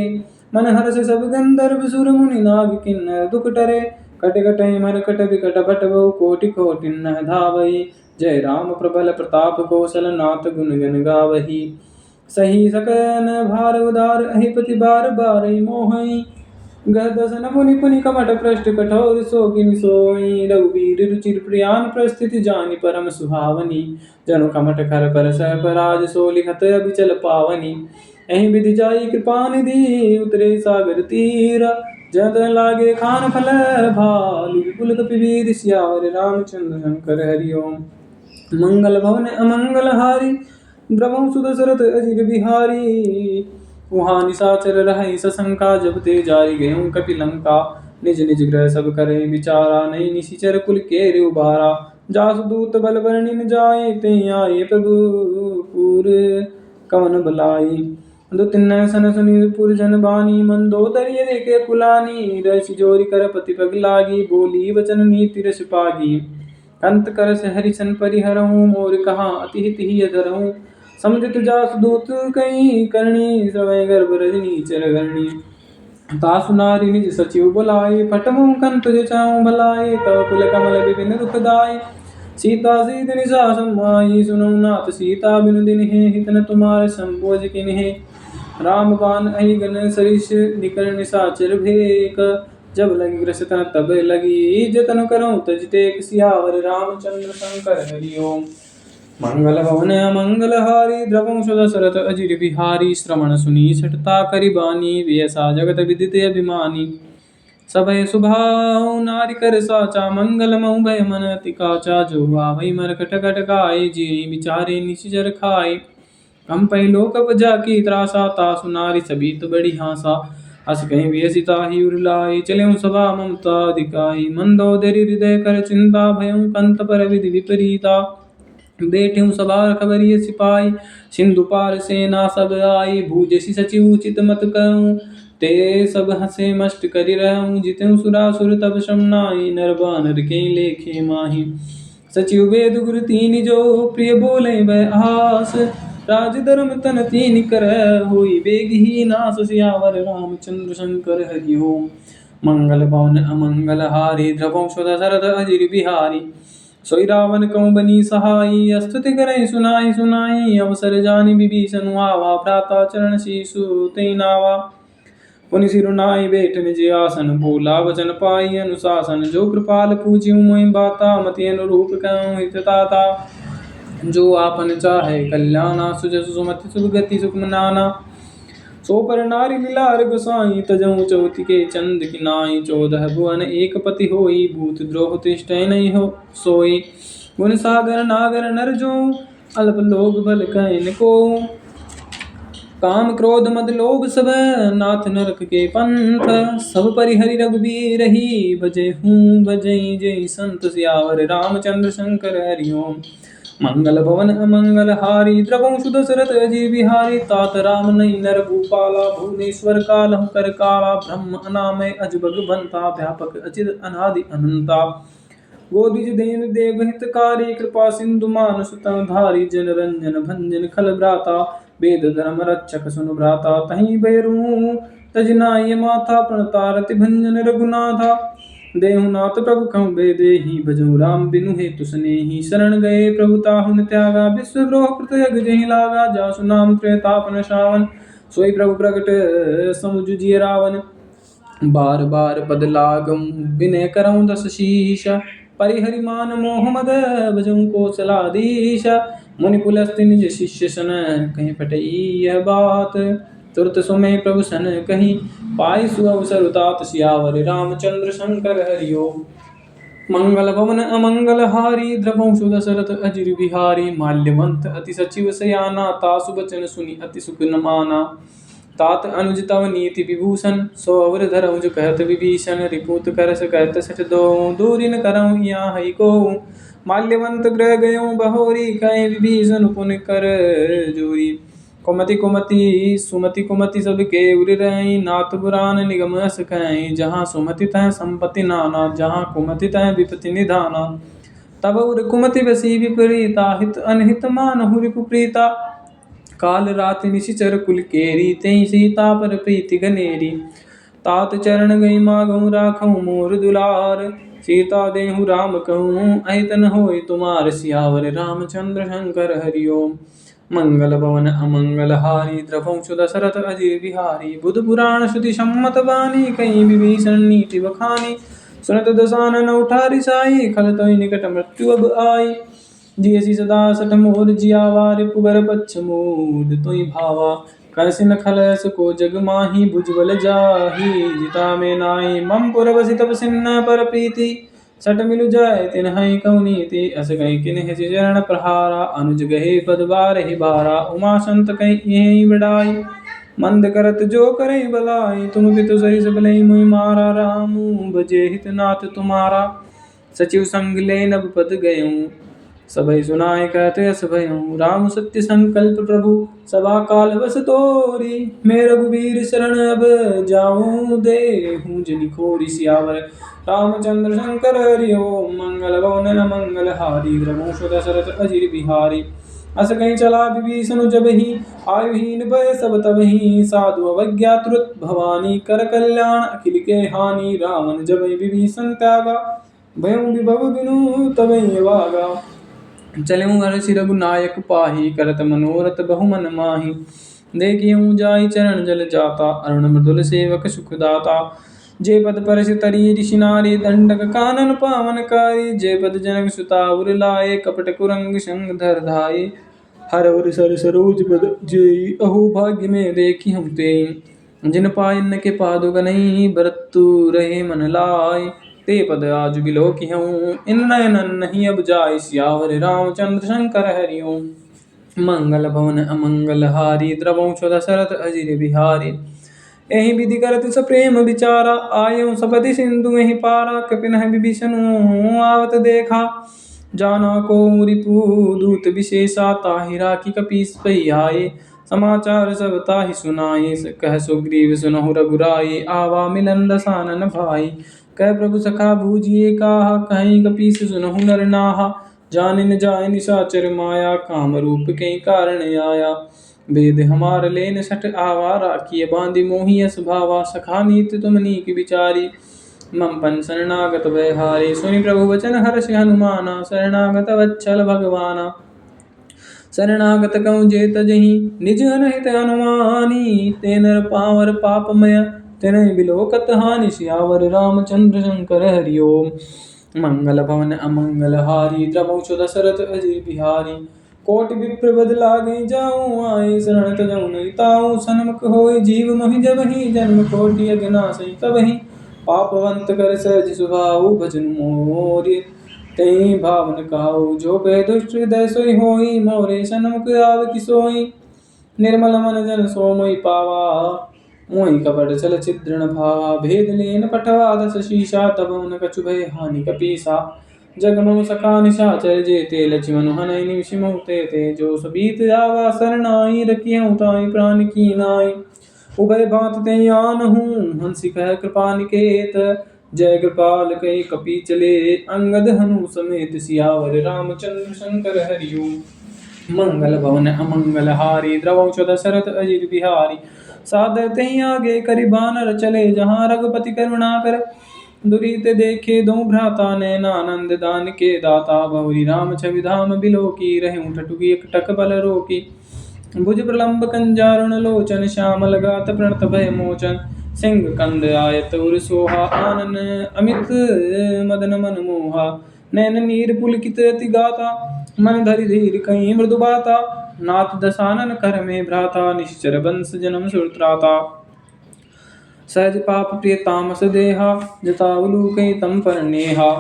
मन हर्ष सब गंधर्व सुर मुनि नाग किन्नर दुख टरे। कट कटहि मरकट बिकट भट बहु। कोटि कोटि नह धावई। जय राम प्रबल प्रताप कौशल। नाथ गुण गण गावही। सही सकन भार उदार। अहिपति बार बारई मोहई। गदसन मुनि पुनि कमट पृष्ठ कठोर। सो किनि सोई। रघुबीर रुचिर प्रियान प्रस्थिति जानि परम सुहावनी। जनु कमट कर पर सह पराज। सो लिखत अभिचल पावनी। एहि विधि जाई कृपा निधि। उतरे सागर तीर। जद लागे खान फल भालु। विपुल कपि वीर सियावर रामचंद्र शंकर हरि ओम। मंगल भवन अमंगल हारी। द्रवंशु दशरथ अजिर बिहारी। वहाँ निशाचर रहै सशंका। जब ते जारि गए कपि लंका। निज निज गृह सब करे विचारा। नहीं निशिचर कुल केरे उबारा। जासु दूत बल वर्णिन जाए। ते आए प्रभु पुर कवन बलाई। दो तिन्ह सन सुनि पुर जन बानी। मंदोदरी देखे कुलानी। रसि जोरी कर पति पग लागी। बोली वचन नीति रस पागी। अंत कर से हरिशन परिहरहूँ। मोर कहाँ अति हित ही अधरहूँ। समझत जासु दूत कई करणी। समय गर्भ रजनी चर गरणी। तासु नारी निज सचिव बुलाए। फट मुँह कंत जचाऊँ भलाए। तव कुल कमल विपिन दुखदाई। सीता सीत निशा समाई। सुनौ नाथ सीता बिनु दिन्हे। हित न तुम्हारे संबोझ किन्हे। राम बाण अहि गन सरिस। निकर निशाचर भेक। जब लगी ग्रस तन तब लगी जतन करूं तज टेक सियावर रामचंद्र शंकर हरि ओम। मंगल भवन अमंगल हारी द्रवं सुदशरथ अजिर बिहारी श्रवण सुनी सटता करिबानी व्यसा जगत विदित अभिमानी। सभय सुभाव नारी कर साचा मंगल मऊ भय मन अति काचा जो आवै मरकट कट गाय जी बिचारे निशिचर खाए। हम पहलो कप जाकी त्रासा तासु नारी सभी तो बड़ी हासा। अस कहीं व्यसिता ही उरलाई चले सभा ममता दिखाई। मंदोदरी हृदय कर चिंता भयं कंत पर विधि विपरीता। बैठे सभा खबरिय सिपाही सिंधु पार सेना सब आई। भूजसी सचिव चित मत कहूँ ते सब हंसे मस्त करि रहूं। जितें सुरासुर तब समनाई नर बानर के लेखे माही। सचिव वेद गुरु तीन जो प्रिय बोले वह आस। राज धर्म तन तीन कर होई बेग ही नास। सियावर रामचंद्र शंकर हरि ओम। मंगल भवन अमंगल हारी द्रवं दशरथ अजिर बिहारी। सोई रावण कं बनी सहाई स्तुति करें सुनाई सुनाई। अवसर जानि विभीषण आवा भ्राता चरण शीशु तें नावा। पुनि सिरुनाई बैठ निज आसन बोला वचन पाई अनुशासन। जो कृपाल पूज्यु मोहि बाता मति अनुरूप कहूँ हित ताता। जो आपन चाहे कल्याणा सुजसु सुमति सुगति सुखमनाना। सो पर नारी मिलार गोसाई तजऊ चौति के चंद की नाई। 14 भुवन एक पति होई भूत द्रोह तिष्ठै नहीं हो सोई। गुण सागर नागर नर जो अल्प लोग बल कहन को। काम क्रोध मद लोभ सब नाथ नरक के पंथ। सब परिहरि रघुबीर ही बजे हूँ बजई जय संत। सियावर रामचंद्र शंकर हरि ओम। मंगल भवन अमंगल हारी द्रवं सुदशरथ अजिर बिहारी। तात राम नहीं नर भूपाला भुवनेश्वर कालहु कर काला। ब्रह्म अनामय अजबग बनता व्यापक अचित अनादि अनंता। गोदिज देन देव हितकारी कृपा सिंधु मानुष तन धारी। जन रंजन भंजन खल भ्राता वेद धर्म रक्षक सुनु भ्राता। तहीं बैरू तजनाय माथा प्रणतारति भंजन रघुनाथा। देहुनाथ प्रभु कहु बेदेहि भजऊ राम बिनु हेतु स्नेहि। शरण गए प्रभु ताहु न त्यागा विश्वद्रोह कृत यज्ञ जहि लागा। जासु नाम त्रैतापन श्रावण सोई प्रभु प्रगट समुझ रावण। बार बार पद लागम विनय करऊँ दस शीश। परिहरि मान मोह मद भजऊँ कौशलाधीश। मुनि पुलस्त्य निज शिष्य सन कहीं पटई यह बात। तुरत सुमय प्रभु सन कहीं पाई सुअवसर तात। सियावर रामचंद्र शंकर हरि ओम। मंगल भवन अमंगल हारी द्रवं सुदशरथ अजिर बिहारी। माल्यवंत अति सचिव सयाना तासु बचन सुनि अति सुख न माना। तात अनुज तव नीति विभूषण सो अवर धरऊँ जो कहत विभीषण। रिपुत करस कहत सठ दो दूरी न करऊँ या हई को। माल्यवंत ग्रह गयों बहोरी कहे विभीषण पुन कर जोरी। कुमति कुमति सुमति कुमति सब के उर रही। नाथ पुराण निगम अस कहीं जहाँ सुमति तह संपत्ति नाना। जहाँ कुमति तह विपत्ति निधाना। तब उर कुमति बसी विपरीता हित अनहित मानहु रिपु प्रीता। काल रात निशिचर कुल केरी तें सीता पर प्रीति गनेरी। तात चरण गई मागहु राखऊँ मोर दुलार। सीता देहु राम कहूँ अहितन होय तुमार। सियावर रामचंद्र शंकर हरि ओम। मंगल भवन अमंगल हारी द्रवं सुदशरथ अजिर बिहारी। बुध पुराण श्रुति सम्मत बानी कहीं विभीषण नीति बखानी। सुनत दसानन उठारी साई खल तोहि निकट मृत्यु अब आई। जियसि सदा सठ मोर जियावा रिपुगर पच्छ मूड तोहि भावा। करसिन खलस को जग माही भुजबल जाही। जिता में नाई मम पुर बसि तब सिन्न पर प्रीति। सट मिलु जाय तिन्हइ कहु नीति। अस कहि किन्हि चरण प्रहारा। अनुज गहे पद बारहि बारा। उमा संत कहि यहि बड़ाई। मंद करत जो करई भलाई। तुम पितु सरिस भलई मुहि मारा। रामु भजे हित नाथ तुम्हारा। सचिव संग ले नभ पद गयऊँ सबहि सुनाय कहत यस भयऊँ। राम सत्य संकल्प प्रभु सभा काल बस तोरी। मैं रघुबीर शरण अब जाऊँ देहूँ जनि खोरी। सियावर रामचंद्र शंकर हरि ओम। मंगल भवन अमंगल हारी द्रवं सुदशरथ अजिर बिहारी। अस कहीं चला विभीषण जब ही आयुहीन भय सब तबहि। साधु अवज्ञा तुरत भवानी कर कल्याण अखिल के हानि। रावण जब विभीषण त्यागा भयउ विभव बिनु तबहि वागा। चलऊँ हरषि रघुनायक पाही करत मनोरथ बहु मन माही। देखियूँ जाई चरण जल जाता अरुण मृदुल सेवक सुखदाता। जे पद परस तरी ऋषि नारी दंडक कानन पावनकारी। जे पद जनक सुता उर लाए कपट कुरंग संग धर धाये। हर और सर सरोज पद जेई अहो भाग्य में देखी हम ते। जिन पायन के पादुक नहीं बरतु रहे मन लाए। ते पद आज बिलो की हूँ इन नयन नहीं अब जाय। सियावर रामचंद्र शंकर हरि ओम। मंगल भवन अमंगल हारी द्रवौ दशरथ अजिर बिहारी। एहि विधि करत सप्रेम विचारा आयु सपति सिंधु एहि पारा। कपिन विभीषण आवत देखा जाना को रिपु दूत विशेषा। ताहि राखी कपीस पै आए समाचार सब ताहि सुनाए। कह सुग्रीव सुनहु रघुराई आवा मिलन रसानन भाई। कह प्रभु सखा बूझिए काहा कहीं कपीस सुनहु नर नाहा। जानिन जाय निशाचर माया काम रूप के कारण आया। वेद हमार लेन सठ आवा राखिए बांधि मोहि यस भावा। सखा नीति तुम नीक विचारी मम पन शरणागत भय हारी। सुनि प्रभु वचन हर्षि हनुमाना शरणागत वत्सल भगवाना। शरणागत कहूँ जे तजहि निज अनहित अनुमानी। ते नर पावर पापमय तिनहि बिलोकत हानि। सियावर रामचंद्र शंकर हरि ओम। मंगल भवन अमंगल हारी द्रवौ दशरथ अजिर बिहारी। कोटि विप्र बद लागे जाऊँ आए शरण तजौ नहीं ताऊँ। सन्मुख होय जीव मोहि जबहि जन्म कोटि अगनासि तबहि। पापवंत कर सहज सुभाऊ भजन मोरि। तेहि भावन काऊ जो पे दुष्ट हृदय सोई होई। मोरे सन्मुख आव कि सोई निर्मल मन जन सो मोहि पावा। मोहि कपट छल छिद्र न भावा। भेद लेन पठवा दस शीशा तब न कछु भय हानि कपीसा। जग मम सखा निशाचर जेते लक्ष्मण हनहि निमिष मोहि तेते। जो सबीत जावा सरनाई रखियहु ताहि प्राण की नाई। उभय भांत तेहि आनहु हंसि कह कृपा निकेत। जय कृपाल कहि कपि चले अंगद हनु समेत। सियावर रामचंद्र शंकर हरि ओम। मंगल भवन अमंगल हारी द्रवौ दशरथ अजिर बिहारी। सादर तेहि आगे करि बानर चले जहाँ रघुपति करुणाकर। दुरीत देखे दो भ्राता नैनानंद दान के दाता। बहुरी राम छवि धाम बिलोकी रहूं ठठुकी एकटक बल रोकी। भुज प्रलंब कंजारुण लोचन श्यामल गात प्रणत भय मोचन। सिंह कंद आयत उर सोहा आनन अमित मदन मन मोहा। नैन नीर पुलकित अति गाता मन धरि धीर कहीं मृदु बाता। नाथ दसानन कर में भ्राता निश्चर बंस जन्म सुरत्राता। सहज पाप प्रिय तामस देहा जतावलु कहीं तम पर नेहा।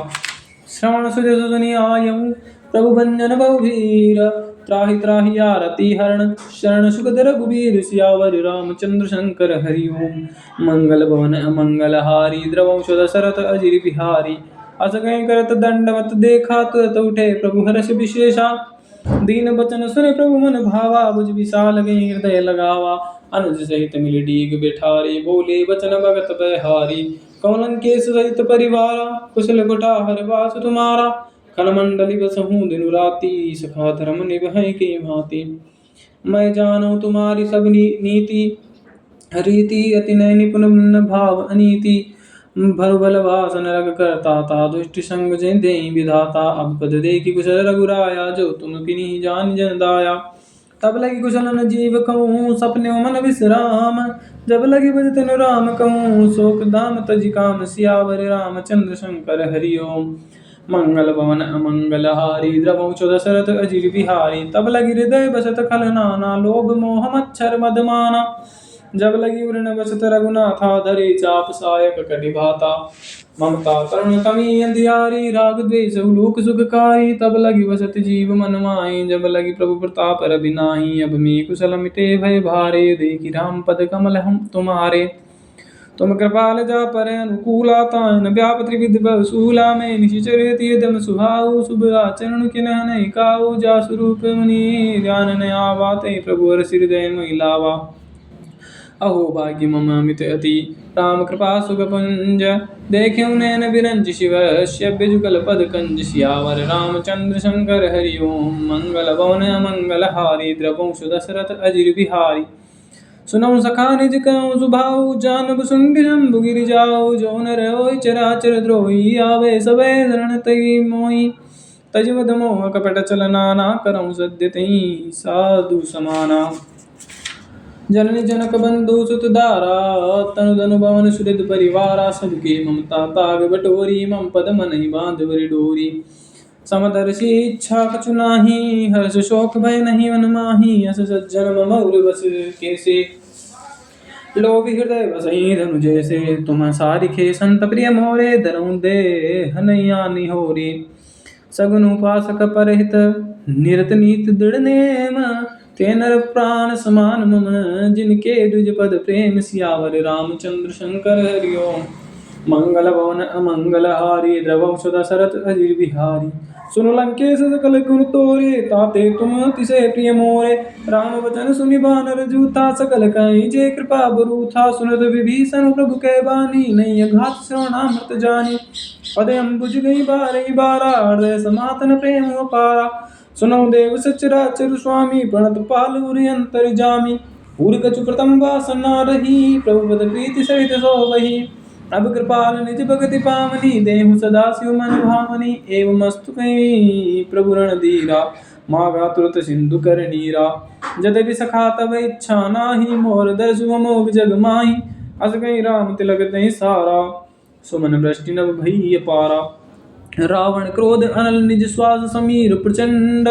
श्रवण सुजस सुनि आयऊ प्रभु भंजन बहुधीर। त्राहि त्राहि आरती हरण शरण सुखद रघुबीर। सियावर रामचंद्र शंकर हरि ओम। मंगल भवन अमंगल हारी द्रवौ दशरथ अजिर बिहारी। अस कहीं करत दंडवत देखा तुरत उठे प्रभु हर्ष विशेषा। दीन बचन सुने प्रभु मन भावा भुज विशाल गई हृदय लगावा। अनुज सहित मिल डीग बिठारी बोले वचन भगत बहारी। कौन केस सहित परिवारा कुशल कुठार वास तुम्हारा। खलमंडली बसहूँ दिन राति सखा धर्म निभै के भांति। मैं जानू तुम्हारी सब नीति रीति अति नय निपुण भाव अनीति। भरु बल वासन रग करता था दुष्ट संग जय देहि विधाता। अब पद देखि कुशल रघुराया जो तुम किन्हीं जान जन दाया। तब लगी कुशलन जीव कहूँ सपने मन विश्राम। जब लगी बज तनु राम कहूँ शोक धाम तज काम। सियावर रामचंद्र शंकर हरि ओम। मंगल भवन अमंगल हारी द्रवौ दशरथ अजिर बिहारी। तब लगी हृदय बसत खल नाना लोभ मोह मच्छर मदमाना। जब लगी उरण बसत रघुनाथा धरे चाप सायक कटि भाता। ममता तरुण कमी अंधियारी राग द्वेष उलूक सुखकारी। तब लगी बसत जीव मन माहि जब लगी प्रभु प्रताप रवि नाही। अब मैं कुशल मिटे भय भारे देखि राम पद कमल हम तुम्हारे। तुम कृपाल जा पर अनुकूला तान व्याप त्रिविध बहुसूला। में निशिचर तीर्थम सुहाऊ शुभ आचरण किन्ह नहीं काऊ। जा स्वरूप मुनि ध्यान न आवा ते प्रभु हर्षि हृदय महिलावा। अहो भाग्य मम अमित अति राम कृपा सुख पुंज। देखे नैन बिरंज शिव श्यव्य जुगल पद कंज। सियावर रामचंद्र शंकर हरि ओम। मंगल भवन अमंगल हारी द्रवौ दशरथ अजिर बिहारी। सुनौ सखा निज कहूँ सुभाऊ जानब सुंड जम्बु गिर जाऊ। जो नर होय चराचर द्रोही आवे सबे शरण तई मोहि। तजमद मोह कपट चल नाना करऊँ सद्य तई साधु समाना। जननी जनक बंधु सुत दारा तनु धनु भवन सुहृद परिवारा सबके ममता ताग बटोरी मम पद मन ही बांध बरी डोरी समदर्शी इच्छा कछु नाही हर्ष शोक भय नहीं मन माही अस सज्जन मम उर बस कैसे लोभ हृदय बसई धनु जैसे तुम सारिखे संत प्रिय मोरे धरऊं दे हनैया निहोरी सगुन उपासक परहित निरत नीत दृढ़ नेम ते नर प्राण समान मम जिनके द्विज पद प्रेम सियावर रामचंद्र शंकर हरि ओम मंगल भवन अमंगल हारी द्रवंश दशरथ अजीर बिहारी सुनु लंकेश सकल गुण तोरे ताते तुम तिसे प्रिय मोरे राम वचन सुनि बानर जूता सकल कई जे कृपा बरूथा सुनत विभीषण प्रभु कै बानी नहीं अघात श्रवणामृत जानी पदे अम्बुज गई बारही बारा हृदय समातन प्रेम अपारा सुनो देव सचराचर स्वामी प्रणत पालुरि अंतर जामी पूर कछु प्रथम वासना रही प्रभु पद प्रीति सहित सो वही अब कृपाल निज भगति पावनी देहु सदा शिव मन भावनी एवं अस्तु कई प्रभु रण धीरा मागा तुरत सिंधु कर नीरा यद्यपि सखा तब इच्छा नाही मोर दर्शु अमोघ जग माही अस गई राम तिलक नहीं सारा सुमन वृष्टि नभ भई पारा रावण क्रोध अनल निज श्वास समीर प्रचंड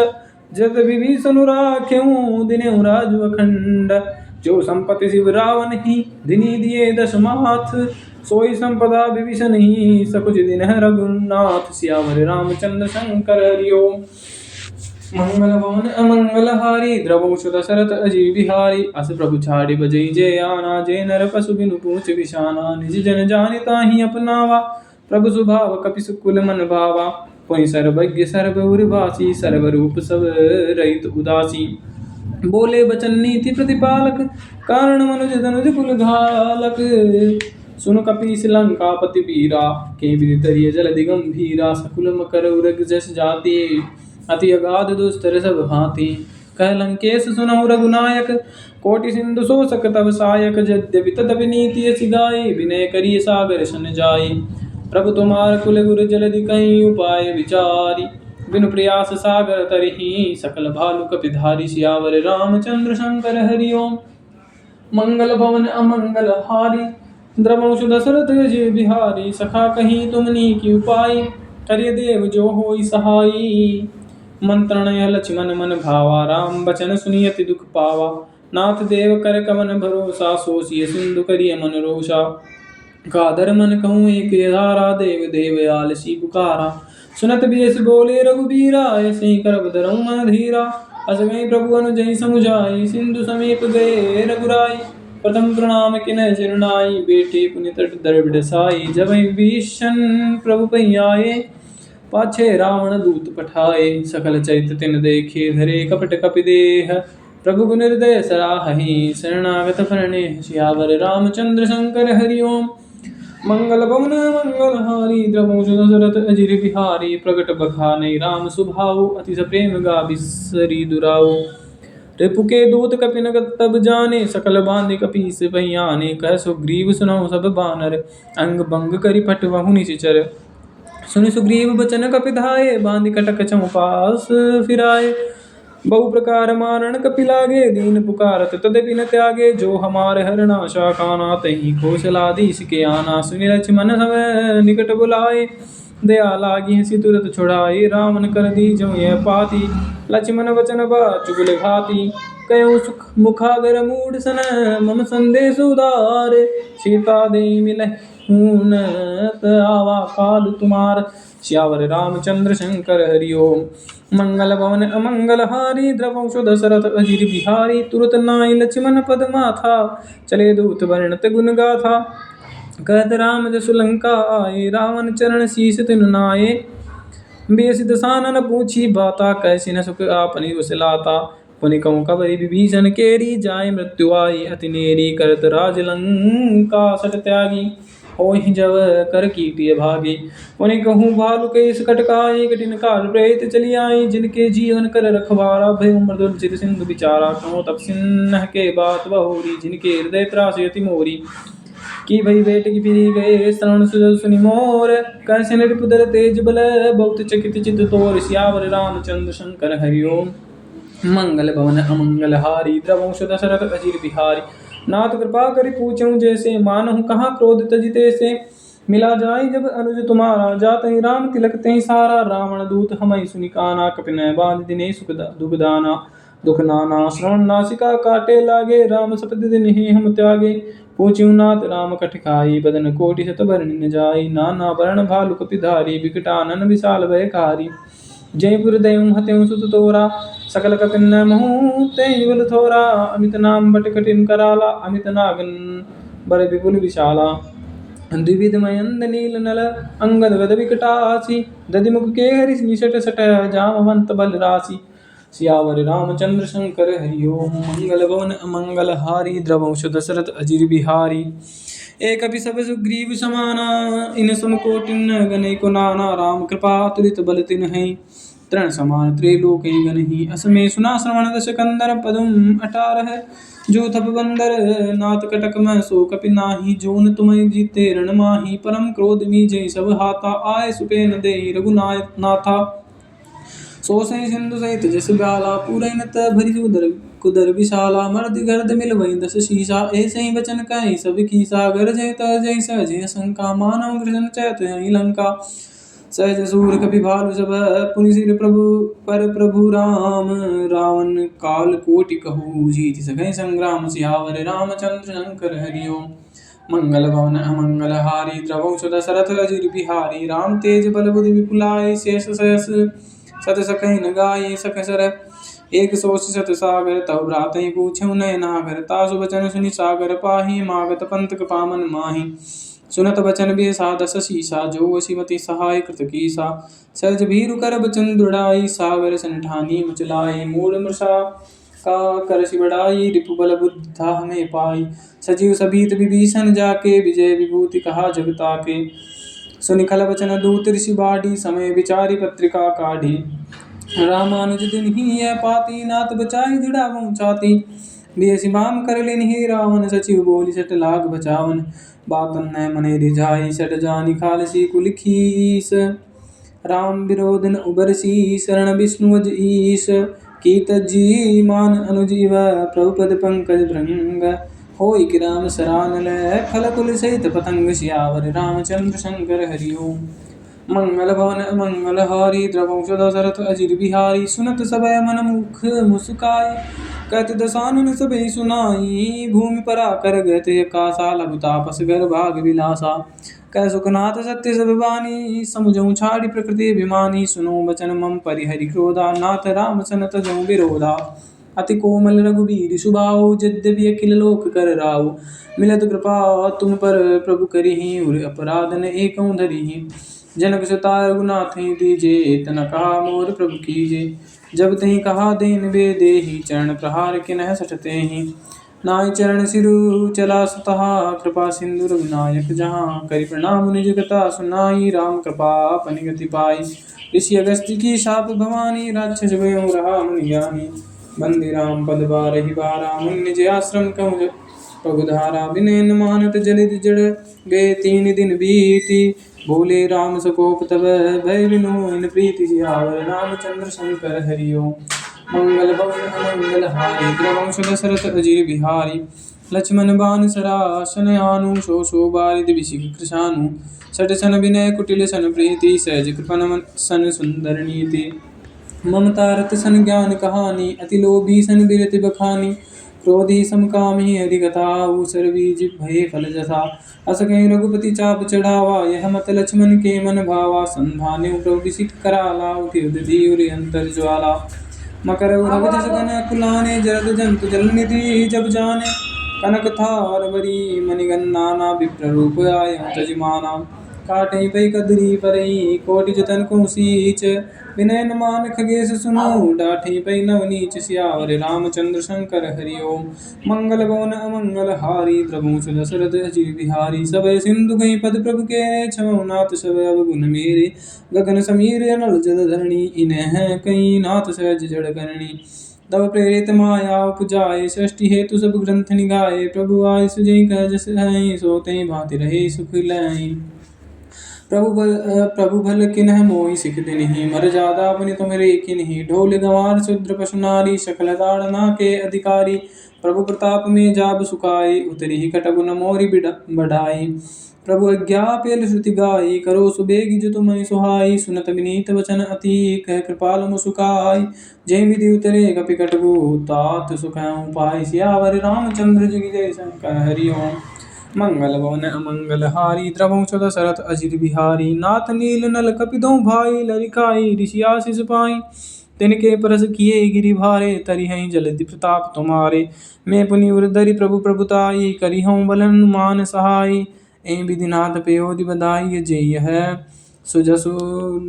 जत विभीषण राख्यऊ दिने राजु अखंड जो संपत्ति शिव रावण ही दिनी दिए दश माथ सोई संपदा विभीषण ही सकुच दिन रघुनाथ सियावर रामचंद्र शंकर हरि ओम मंगल भवन अमंगल हारी द्रवंश दशरथ अजीर बिहारी अस प्रभु छाड़ी बजई जय आना जय नर पशु बिनु पूछ विषाना निज जन जानिता ही अपनावा प्रभु सुभाव कपि सुकुल मन भावा पुनि सर्वज्ञ सर्वउर्वासी सर्वरूप सब रहित उदासी बोले बचन नीति प्रतिपालक कारण मनुज धनुज कुल घालक सुन कपीस लंकापति वीरा के विदितरिय जल दिगंभीरा सकुल मकर उरग जस जाति अति अगाध दुस्तर सब भांति कह लंकेश सुनहु रघुनायक कोटि सिंधु शोषक तब सायक यद्यपि तदपि नीति असि गाई विनय करिय सागर सन जाई प्रभु तुम्हार कुल गुरु जलधि कहीं उपाय विचारी बिनु प्रयास सागर तरही सकल भालु कपिधारी सियावर रामचंद्र शंकर हरि ओम मंगल भवन अमंगल हारी द्रवंश दशरथ अजय बिहारी सखा कहीं तुमनी की उपाय करिय देव जो होई सहाई मंत्रण लक्ष्मण मन भावा राम बचन सुनियति दुख पावा नाथ देव कर कमन भरोसा सोसिय सिंधु करिय मन रोषा कादर मन कहूँ एक धारा देव देव आलसी पुकारा सुनत बेस बोले रघुबीरा ऐसे करब धरऊं मन धीरा अस गई प्रभु अनुजई समुझाई सिंधु समीप गए रघुराई प्रथम प्रणाम किन्ह चिरनाई बेटे पुनि तट दरब साई जब विभीषण प्रभु पै आए पाछे रावण दूत पठाए सकल चरित तिन देखे धरे कपट कपि देह प्रभु गुण हृदय सराहि शरणागत फरणे सियावर रामचंद्र शंकर हरि ओम मंगल भवन मंगल हारी द्रवंश दशरथ अजिर बिहारी प्रगट बखाने राम सुभाऊ अति प्रेम गा बिसरी दुराऊ रिपु के दूत कपिनगत तब जाने सकल बांधे कपीस पहियाने कह सुग्रीव सुनहु सब बानर अंग भंग करि पट वहु निशिचर सुनि सुग्रीव बचन कपिधाये बांधि कटक चौपास फिराए बहु प्रकार मारण कपि लागे दीन पुकारत तदपि न त्यागे जो हमारे हरणाशा काना तही कौशलाधीश के आना सुनि लक्ष्मण समय निकट बुलाए दया लागी हंसी तुरत छुड़ाए रावण कर दी जो यह पाती लक्ष्मण वचन चुगल घाती कयो सुख मुखागर मूड सन मम संदेश उदार सीता दे मिलत आवा काल तुम्हार श्यावर रामचंद्र शंकर हरि ओम मंगल भवन अमंगल हारी द्रवंश दशरथ अजिर बिहारी तुरत नाई लक्ष्मण पद माथा चले दूत वर्णत गुण गाथा कहत राम जसु लंका आए रावण चरण शीस तिन नाये बेस दसानन पूछी बाता कैसी न सुख आपनी वसलाता पुनि कहूँ कबरी विभीषण केरी जाय मृत्यु आई अति नेरी करत राज लंका सट त्यागी होहि जब कर कीटिय भागी पुनि कहूँ भालु के कटकाई कठिन काल प्रेत चली आई जिनके जीवन कर रखवारा भय मृदुल चित सिंधु बिचारा कहूँ तब सिन्ह के बात बहोरी जिनके हृदय त्रासयति मोरी की भई बेट की फिरी गए श्रवण सुनि मोर कैसे नृपुदर तेज बल बहुत चकित चित तोर सियावर रामचंद्र शंकर हरि ओम मंगल भवन अमंगल हारी द्रवंश दशरथ अजीर बिहारी। नाथ कृपा करि पूछऊँ जैसे, मानहु कहाँ क्रोध तजि तैसे। मिला जाई जब अनुज तुम्हारा, जातहि राम तिलक तहि सारा। रावण दूत हमहि सुनि काना, कपि नय बांध दिने दुख दाना। दुख नाना श्रवण नासिका काटे लागे, राम सपति दिनहि हम त्यागे। पूछ्યું नाथ राम कठि खाई, बदन कोटि शत बरनि न जाई। नाना वरण भालु कपिधारी, बिकटानन विशाल भयकारी। जयपुर दयुं हत्युं सुत तोरा, सकल कपिन न महु तेहि बल थोरा। अमित नाम बट कठिन कराला, अमित नागन बर विपुल विशाला। द्विविध मयंद नील नल, अंगद गद विकटासी। दधिमुख के हरि निसट सट, जामवंत बल राशि। सियावर रामचंद्र शंकर हरि ओम। मंगल भवन अमंगल हारी, द्रवंश दशरथ अजिर बिहारी। एक सब सुग्रीव समाना, इन सम कोटि गणै को नाना। राम कृपा तुलित बल तिन्है, तृण समान त्रैलोक्य गणहि। असमे सुना श्रवण दश कंदर, पदुम 18 जो थप बंदर। नाथ कटक मैं सो कपि नाही, जोन तुमहि जीते रण माही। परम क्रोध मीजे सब हाथा, आए सुपेन देहि रघुनायक नाथा। सो सहि सिंधु सहित जस ब्याला, पूरैन त भरि उदर कुदर विशाला। मर्द गर्द मिलवै दस शीसा, ऐसे ही वचन कहि सब कीसा। गरजै तजै सहजै शंका, मानव कृष्ण चैत यहि लंका। सहज सूर कपि भालु सब, पुनि सिर प्रभु पर प्रभु राम। रावण काल कोटि कहूँ, जीत सकै संग्राम। सियावर रामचंद्र शंकर हरि ओम। मंगल भवन अमंगल हारी, द्रवंश दशरथ अजिर बिहारी। राम तेज बल बुद्धि विपुलाई, शेष सहस सत सकहि न गाई। सकसर एक सोच शत सागर, तव भ्रातहि पूछऊ नय नागर। तासु बचन सुनि सागर पाहि, मागत पंथ पामन माहि। सुनत बचन बिहसा दस शीसा, जो वशिमति सहाय कृत कीसा। सहज भीरु कर बचन दृढ़ाई, सागर सन ठानी मचलाई। मूढ़ मृषा का करसि बढ़ाई, रिपु बल बुद्धि था हमें पाई। सजीव सभीत विभीषण जाके, विजय विभूति कहा जग ताके। सुनि खल बचन दूत ऋषि बाढ़ी, समय विचारि पत्रिका काढ़ी। रामानुज दिनहि यह पाती, नाथ बचाई दृढ़ावहु छाती। बियसि बाम कर लेनहि रावण, सचिव बोली सट लाग बचावन। बातन न मने रिझाई, सट जानि खालसी कुल खीस। राम विरोध न उबरसी, शरण विष्णु अज ईस। कीत जी मान अनुज इव, प्रभुपद पंकज भृंग। होई कि राम सरान लय, खल कुल सहित पतंग। सियावर रामचंद्र शंकर हरि ओम। मंगल भवन अमंगल हारी, द्रवंश दशरथ अजिर बिहारी। सुनत सबय मन मुख मुस्काई, कहत दसानन सबहि सुनाई। भूमि परा कर गत कासा, लघु तापस घर भाग विलासा। कह सुखनाथ सत्य सब बानी, समुझऊँ छाड़ि प्रकृति अभिमानी। सुनो बचन मम परिहरि क्रोधा, नाथ राम सन तजऊँ विरोधा। अति कोमल रघुबीर सुभाऊ, यद्यपि अखिल लोक कर राऊ। मिलत कृपा तुम पर प्रभु करिहि, उर अपराध न एकहुँ धरिहि। जनक सुता रघुनाथहि दीजे, तना कहा मोर प्रभु कीजे। जब तहि कहा देन बे देहि, चरण प्रहार किनह सठ तेहि। नाई चरण सिरु चला सुतहा, कृपा सिंधु रघुनायक जहाँ। करि प्रणाम निज कथा सुनाई, राम कृपा अपनि गति पाई। ऋषि अगस्त्य की शाप भवानी, राक्षस भयउ रहा मुनि ज्ञानी। बंदी राम पद बारहि बारा, मुनि निज आश्रम कहु पगुधारा। विनय न मानत जलिद जड़, गए 3 दिन बीती। बोले राम सकोप तब, भय बिनु इन प्रीति। सियावर रामचंद्र शंकर हरि ओम। मंगल भवन अमंगल हारी, द्रवंश दशरथ अजिर बिहारी। लक्ष्मण बान सरासन आनु, सो सो बारिद बिसिक कृशानु। सट सन विनय कुटिल सन प्रीति, सहज कृपन सन सुंदर नीति। ममता रत सन ज्ञान कहानी, अति लोभी सन बिरति बखानी। क्रोधी समकामी हरिकथा, सरबीज भये फल जथा। अस कहीं रघुपति चाप चढ़ावा, यह मत लक्ष्मण के मन भावा। संधान्यु प्रभु बिसिक कराला, उठि उदधि अंतर ज्वाला। मकर उरग जस गण कुलाने, जरद जंतु जल निधि जब जाने। कनक थार बरी मणिगण नाना, विप्र रूप आयं तजमाना। काटहि पै कदरी परई, कोटि जतन को सीच। विनय न मान खगेश सुनु, डाठि पै नवनीच। सियावर रामचंद्र शंकर हरि ओम। मंगल भवन अमंगल हारी, द्रवंश दशरथ अजिर बिहारी। सबय सिंधु गई पद प्रभु के, छवौ नाथ सब अवगुण मेरे। गगन समीर अनल जल धरणी, इनह कई नाथ सहज जड़ करणी। तब प्रेरित माया उपजाए, सृष्टि हेतु सब ग्रंथ निगाए। प्रभु आय सुजई कह जस है, सो तहि भांति रहे सुख लय। प्रभु भल किन्ह मोहि सिख दिनहि मर जादा अपनि तुम रे किन्हि ढोल गंवार शूद्र पशु नारी सकल ताड़ना के अधिकारी प्रभु प्रताप में जाब सुखाई उतरी कटगुन मोरी बढ़ाई प्रभु अज्ञा पेल श्रुति गाई करो सुबेग जो तुम सुहाई सुनत विनीत वचन अति कह कृपाल मुसुकाई जय विधि उतरे कपि कटगु तात सुख पाई सियावर रामचंद्र जी की जय शंकर हरि ओम मंगल भवन अमंगल हारी द्रवंश दशरथ अजिर बिहारी नाथ नील नल कपिदों भाई लरिकाई ऋषि आशीष पाई तिनके परस किए गिरि भारे तरिहं जलधि प्रताप तुम्हारे मैं पुनि उर्धरि प्रभु प्रभुताई करिहं बल हनुमान सहाय ए विधिनाथ पयोधि बधाई जय है सुजसु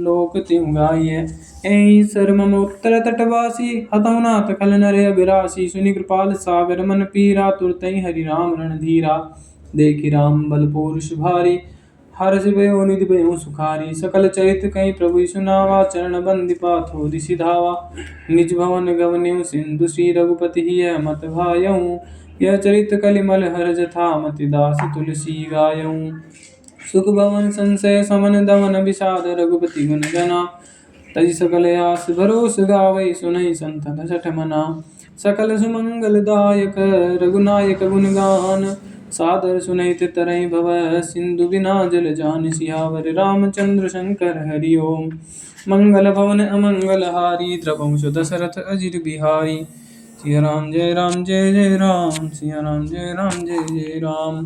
लोक तिहुँ गाय ऐ सर मम उत्तर तटवासी हतौ नाथ खल नर अभिरासी सुनि कृपाल सागर मन पीरा तुरतै हरि राम रणधीरा देखि राम बल पौरुष भारी हर्ष भयो निधि भयो सुखारी सकल चरित कहि प्रभु सुनावा चरण बंदिपा थोदि सिधावा निज भवन गवन्यु सिंधु श्री रघुपति हिय मत भायऊ यह चरित कलिमल हर जथा मति दास तुलसी गायऊ सुख भवन संशय समन दमन विषाद रघुपति गुण गना तजि सकल आस भरोस गावै सुनहि संतन सठ मना सकल सुमंगल दायक रघुनायक गुण गान सादर सुनहित तरहि भव सिंधु बिना जल जान सियावर रामचंद्र शंकर हरि ओम मंगल भवन अमंगल हारी द्रवंश दशरथ अजिर बिहारी सिया राम जय राम जय जय राम सिया राम जय राम जय जय राम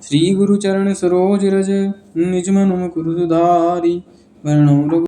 श्री गुरु चरण सरोज रज निज मन मुकुर सुधारी वरणो